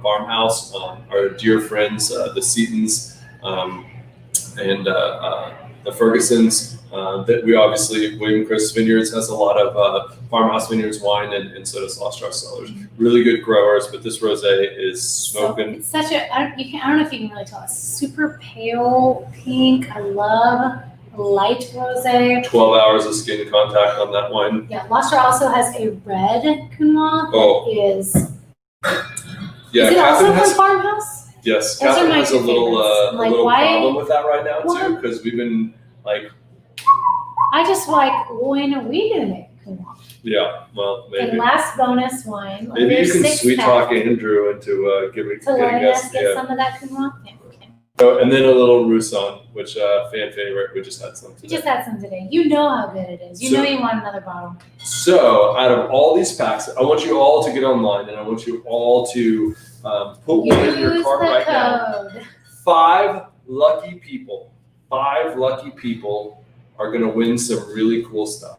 Speaker 2: Farmhouse, our dear friends, the Seatons, and the Fergusons. That we obviously, William Chris Vineyards has a lot of Farmhouse Vineyards wine, and so does Lobster Cellars. Really good growers, but this rosé is smoking.
Speaker 3: So it's such a, I don't know if you can really tell, it's super pale pink. I love light rosé.
Speaker 2: 12 hours of skin contact on that wine.
Speaker 3: Yeah, Lobster also has a red Cunwa that is.
Speaker 2: Yeah,
Speaker 3: Is it
Speaker 2: Catherine
Speaker 3: also from Farmhouse?
Speaker 2: Yes,
Speaker 3: Those are
Speaker 2: Catherine
Speaker 3: my
Speaker 2: has a
Speaker 3: two
Speaker 2: little
Speaker 3: favorites. Like, why-
Speaker 2: problem with that right now
Speaker 3: Why-
Speaker 2: too, because we've been like,
Speaker 3: I just like, when are we gonna make Cunwa?
Speaker 2: yeah, well, maybe.
Speaker 3: And last bonus wine.
Speaker 2: Maybe you can
Speaker 3: 6
Speaker 2: sweet
Speaker 3: pack,
Speaker 2: talk Andrew into getting
Speaker 3: to letting
Speaker 2: us.
Speaker 3: us get
Speaker 2: Yeah.
Speaker 3: some of that Cunwa. Yeah, okay.
Speaker 2: Oh, and then a little Roussanne, which fan favorite. We just had some
Speaker 3: We
Speaker 2: today.
Speaker 3: just had some today. You know how good it is. You
Speaker 2: So-
Speaker 3: know you want another bottle.
Speaker 2: So out of all these packs, I want you all to get online, and I want you all to put one in your
Speaker 3: Use
Speaker 2: cart
Speaker 3: the
Speaker 2: right now.
Speaker 3: code.
Speaker 2: 5 lucky people are going to win some really cool stuff.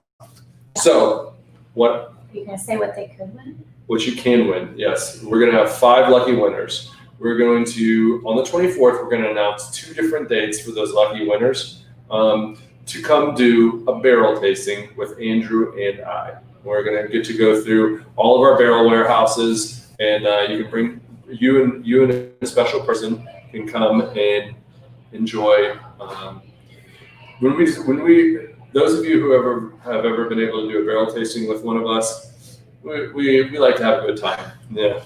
Speaker 2: So what
Speaker 3: You're gonna say what they could win?
Speaker 2: you can win, yes. We're going to have 5 lucky winners. We're going to, on the 24th, we're going to announce 2 different dates for those lucky winners to come do a barrel tasting with Andrew and I. We're going to get to go through all of our barrel warehouses, and you can bring you and a special person can come and enjoy. When we those of you who have ever been able to do a barrel tasting with one of us, we like to have a good time. Yeah.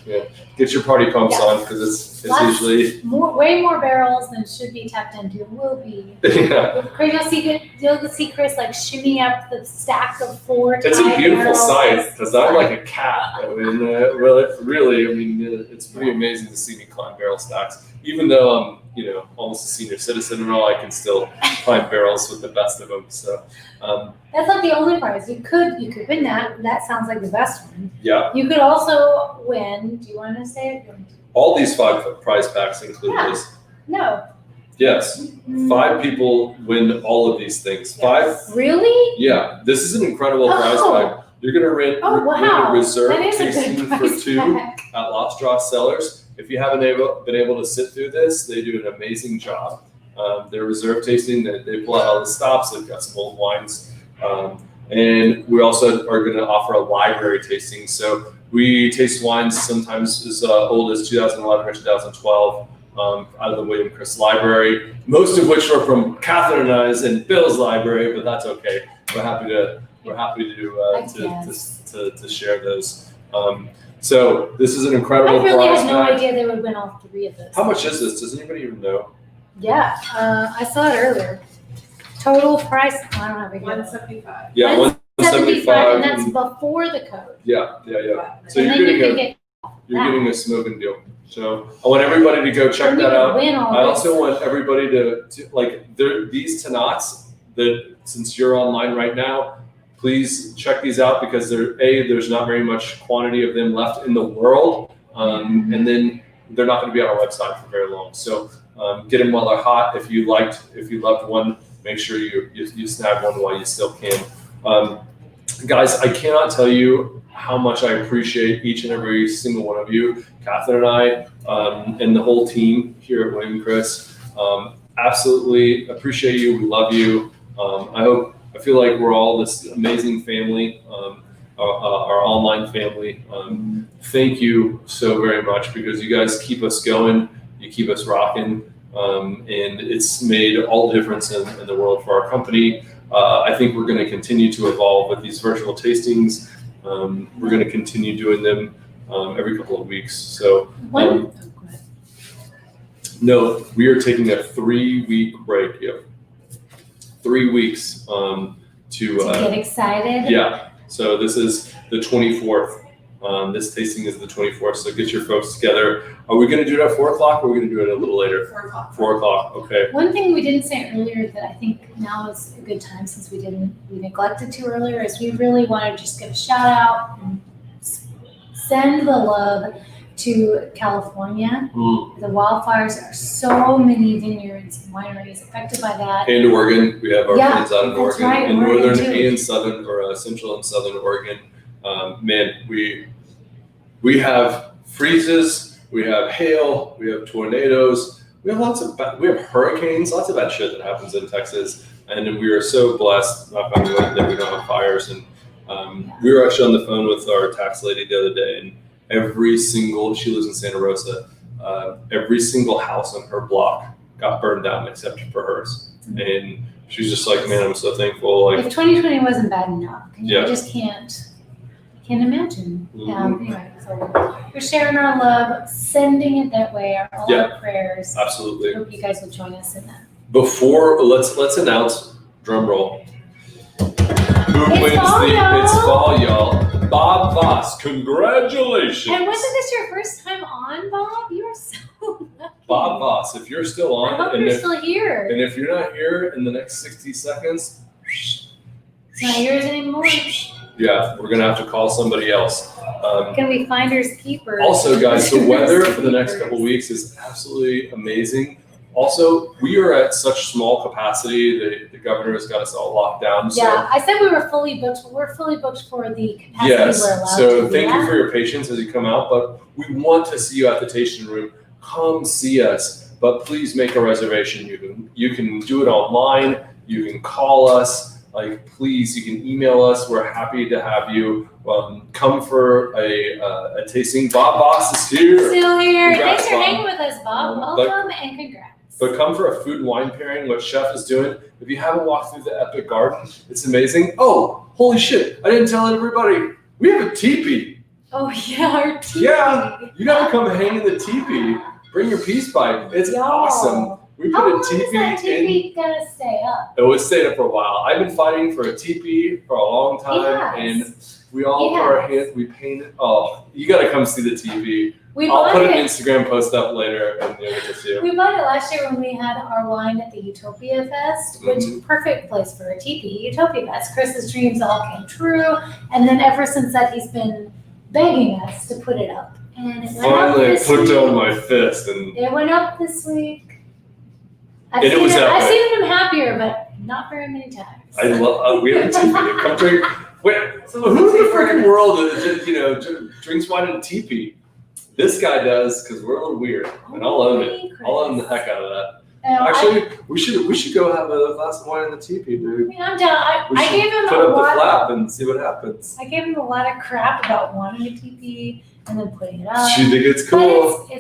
Speaker 2: Get your party pumps on because it's usually
Speaker 3: way more barrels than should be tapped into. Will be.
Speaker 2: yeah.
Speaker 3: Chris, you'll see Chris like shimmy up the stack of 4.
Speaker 2: It's a
Speaker 3: Thai
Speaker 2: beautiful
Speaker 3: barrels.
Speaker 2: sight because I'm like a cat. I mean, it's pretty amazing to see me climb barrel stacks. Even though I'm, almost a senior citizen and all, I can still climb barrels with the best of them. So,
Speaker 3: That's not the only prize. You could win that. That sounds like the best one.
Speaker 2: yeah,
Speaker 3: You could also win. Do you want to say it?
Speaker 2: all these 5 prize packs include
Speaker 3: Yeah.
Speaker 2: this.
Speaker 3: No.
Speaker 2: Yes, 5 people win all of these things. 5.
Speaker 3: Really?
Speaker 2: Yeah, this is an incredible prize pack. You're gonna win
Speaker 3: Wow.
Speaker 2: a reserve
Speaker 3: That is a
Speaker 2: tasting
Speaker 3: good
Speaker 2: for
Speaker 3: prize
Speaker 2: 2
Speaker 3: pack.
Speaker 2: at Lobster Cellars. If you haven't been able to sit through this, they do an amazing job. They're reserve tasting. They pull out all the stops. They've got some old wines. And we also are going to offer a library tasting. So we taste wines sometimes as old as 2011 or 2012 out of the William Chris Library, most of which are from Catherine and I's and Bill's library, but that's okay. We're happy to share those. So this is an incredible
Speaker 3: I really
Speaker 2: prize
Speaker 3: had no
Speaker 2: pack.
Speaker 3: idea they would win all 3 of those.
Speaker 2: How much is this? Does anybody even know?
Speaker 3: Yeah, I saw it earlier. Total price, I don't have it here.
Speaker 5: $175.
Speaker 2: Yeah,
Speaker 3: 175, and that's
Speaker 2: and-
Speaker 3: before the code.
Speaker 2: yeah. So
Speaker 3: And
Speaker 2: you're
Speaker 3: then you
Speaker 2: getting
Speaker 3: can
Speaker 2: a
Speaker 3: get
Speaker 2: You're getting a smoking deal. So I want everybody to go check
Speaker 3: and you
Speaker 2: that
Speaker 3: can
Speaker 2: out.
Speaker 3: win all
Speaker 2: I
Speaker 3: this.
Speaker 2: also want everybody to like these Tannats that since you're online right now, please check these out because there's not very much quantity of them left in the world, and then they're not going to be on our website for very long. So get them while they're hot. If you loved one, make sure you snag one while you still can. Guys, I cannot tell you how much I appreciate each and every single one of you, Catherine and I, and the whole team here at William Chris. Absolutely appreciate you. We love you. I feel like we're all this amazing family, our online family. Thank you so very much because you guys keep us going. You keep us rocking, and it's made all the difference in the world for our company. I think we're going to continue to evolve with these virtual tastings. We're going to continue doing them every couple of weeks. So, no, we are taking a 3-week break. Yep. 3 weeks to
Speaker 3: get excited.
Speaker 2: Yeah. So this is the 24th. This tasting is the 24th. So get your folks together. Are we going to do it at 4 o'clock or are we going to do it a little later?
Speaker 5: 4 o'clock.
Speaker 2: 4 o'clock. Okay.
Speaker 3: One thing we didn't say earlier that I think now is a good time since we neglected to earlier is we really want to just give a shout out and send the love to California. The wildfires are so many vineyards and wineries affected by that.
Speaker 2: And Oregon. We have our friends out in
Speaker 3: that's
Speaker 2: Oregon,
Speaker 3: right,
Speaker 2: in
Speaker 3: Oregon
Speaker 2: northern
Speaker 3: too.
Speaker 2: and southern, or central and southern Oregon. Man, we have freezes, we have hail, we have tornadoes, we have we have hurricanes, lots of bad shit that happens in Texas, and then we are so blessed, knock on wood, that we don't have fires. And we were actually on the phone with our tax lady the other day, and she lives in Santa Rosa, every single house on her block got burned down except for hers, and she's just like, man, I'm so thankful. Like,
Speaker 3: If 2020 wasn't bad enough,
Speaker 2: Yeah.
Speaker 3: I just can't imagine. Anyway, so we're sharing our love, sending it that way, all our prayers.
Speaker 2: absolutely.
Speaker 3: Hope you guys will join us in that.
Speaker 2: Before let's announce, drum roll. Who
Speaker 3: It's
Speaker 2: wins
Speaker 3: fall, y'all.
Speaker 2: It's fall, y'all. Bob Voss, congratulations.
Speaker 3: And wasn't this your first time on, Bob? You are so lucky.
Speaker 2: Bob Voss, if you're still
Speaker 3: I
Speaker 2: on,
Speaker 3: hope
Speaker 2: and
Speaker 3: you're
Speaker 2: if,
Speaker 3: still here.
Speaker 2: and if you're not here in the next 60 seconds,
Speaker 3: It's not yours anymore.
Speaker 2: yeah, we're gonna have to call somebody else.
Speaker 3: Can we finders keepers?
Speaker 2: Also, guys, the weather for the next couple weeks is absolutely amazing. Also, we are at such small capacity. The governor has got us all locked down. So
Speaker 3: Yeah, I said we were fully booked. We're fully booked for the capacity
Speaker 2: yes,
Speaker 3: we're allowed
Speaker 2: so
Speaker 3: to.
Speaker 2: thank you for your patience as you come out, but we want to see you at the tasting room. Come see us, but please make a reservation. You can do it online. You can call us. Like, please, you can email us. We're happy to have you. Come for a tasting. Bob Voss is here.
Speaker 3: Still here.
Speaker 2: Congrats,
Speaker 3: Thanks for
Speaker 2: Bob.
Speaker 3: hanging with us, Bob.
Speaker 2: But-
Speaker 3: Welcome and congrats.
Speaker 2: But come for a food and wine pairing, what Chef is doing. If you haven't walked through the Epic Garden, it's amazing. Oh, holy shit. I didn't tell everybody. We have a teepee.
Speaker 3: Oh yeah, our team.
Speaker 2: Yeah, you gotta come hang in the teepee. Bring your peace pipe. It's awesome. We
Speaker 3: How
Speaker 2: put
Speaker 3: long
Speaker 2: a
Speaker 3: is
Speaker 2: teepee
Speaker 3: that
Speaker 2: in.
Speaker 3: teepee gonna stay up?
Speaker 2: It was stayed up for a while. I've been fighting for a teepee for a long time,
Speaker 3: Yes.
Speaker 2: and we all put our hands, we painted. Oh, you gotta come see the teepee.
Speaker 3: We
Speaker 2: I'll
Speaker 3: bought
Speaker 2: put an
Speaker 3: it.
Speaker 2: Instagram post up later, and you'll get to see it.
Speaker 3: We bought it last year when we had our wine at the Utopia Fest, which perfect place for a teepee. Utopia Fest. Chris's dreams all came true, and then ever since that, he's been begging us to put it up. And it went up
Speaker 2: Finally, I
Speaker 3: this
Speaker 2: put
Speaker 3: week.
Speaker 2: down my fist, and
Speaker 3: It went up this week. I've
Speaker 2: And it was
Speaker 3: I've
Speaker 2: epic.
Speaker 3: seen him happier, but not very many times.
Speaker 2: we have a teepee. Come drink. Wait, so who in the freaking world drinks wine in a teepee? This guy does because we're a little weird, and I'll own it. I'll own the heck out of that. Actually, we should go have a glass of wine in the teepee, dude.
Speaker 3: I'm down.
Speaker 2: We
Speaker 3: I
Speaker 2: should
Speaker 3: gave him
Speaker 2: put
Speaker 3: a
Speaker 2: up the
Speaker 3: lot.
Speaker 2: flap and see what happens.
Speaker 3: I gave him a lot of crap about wanting a teepee and then putting it up.
Speaker 2: Do you think it's cool?
Speaker 3: But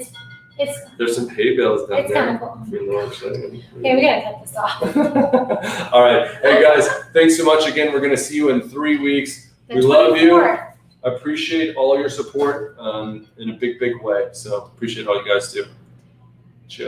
Speaker 3: it's
Speaker 2: There's some hay bales down
Speaker 3: it's
Speaker 2: there.
Speaker 3: kind of cool.
Speaker 2: If you know what I'm saying.
Speaker 3: Okay, we gotta cut this off.
Speaker 2: All right. Hey guys, thanks so much again. We're gonna see you in 3 weeks.
Speaker 3: The
Speaker 2: We love you.
Speaker 3: 24th.
Speaker 2: Appreciate all your support in a big way. So appreciate all you guys do.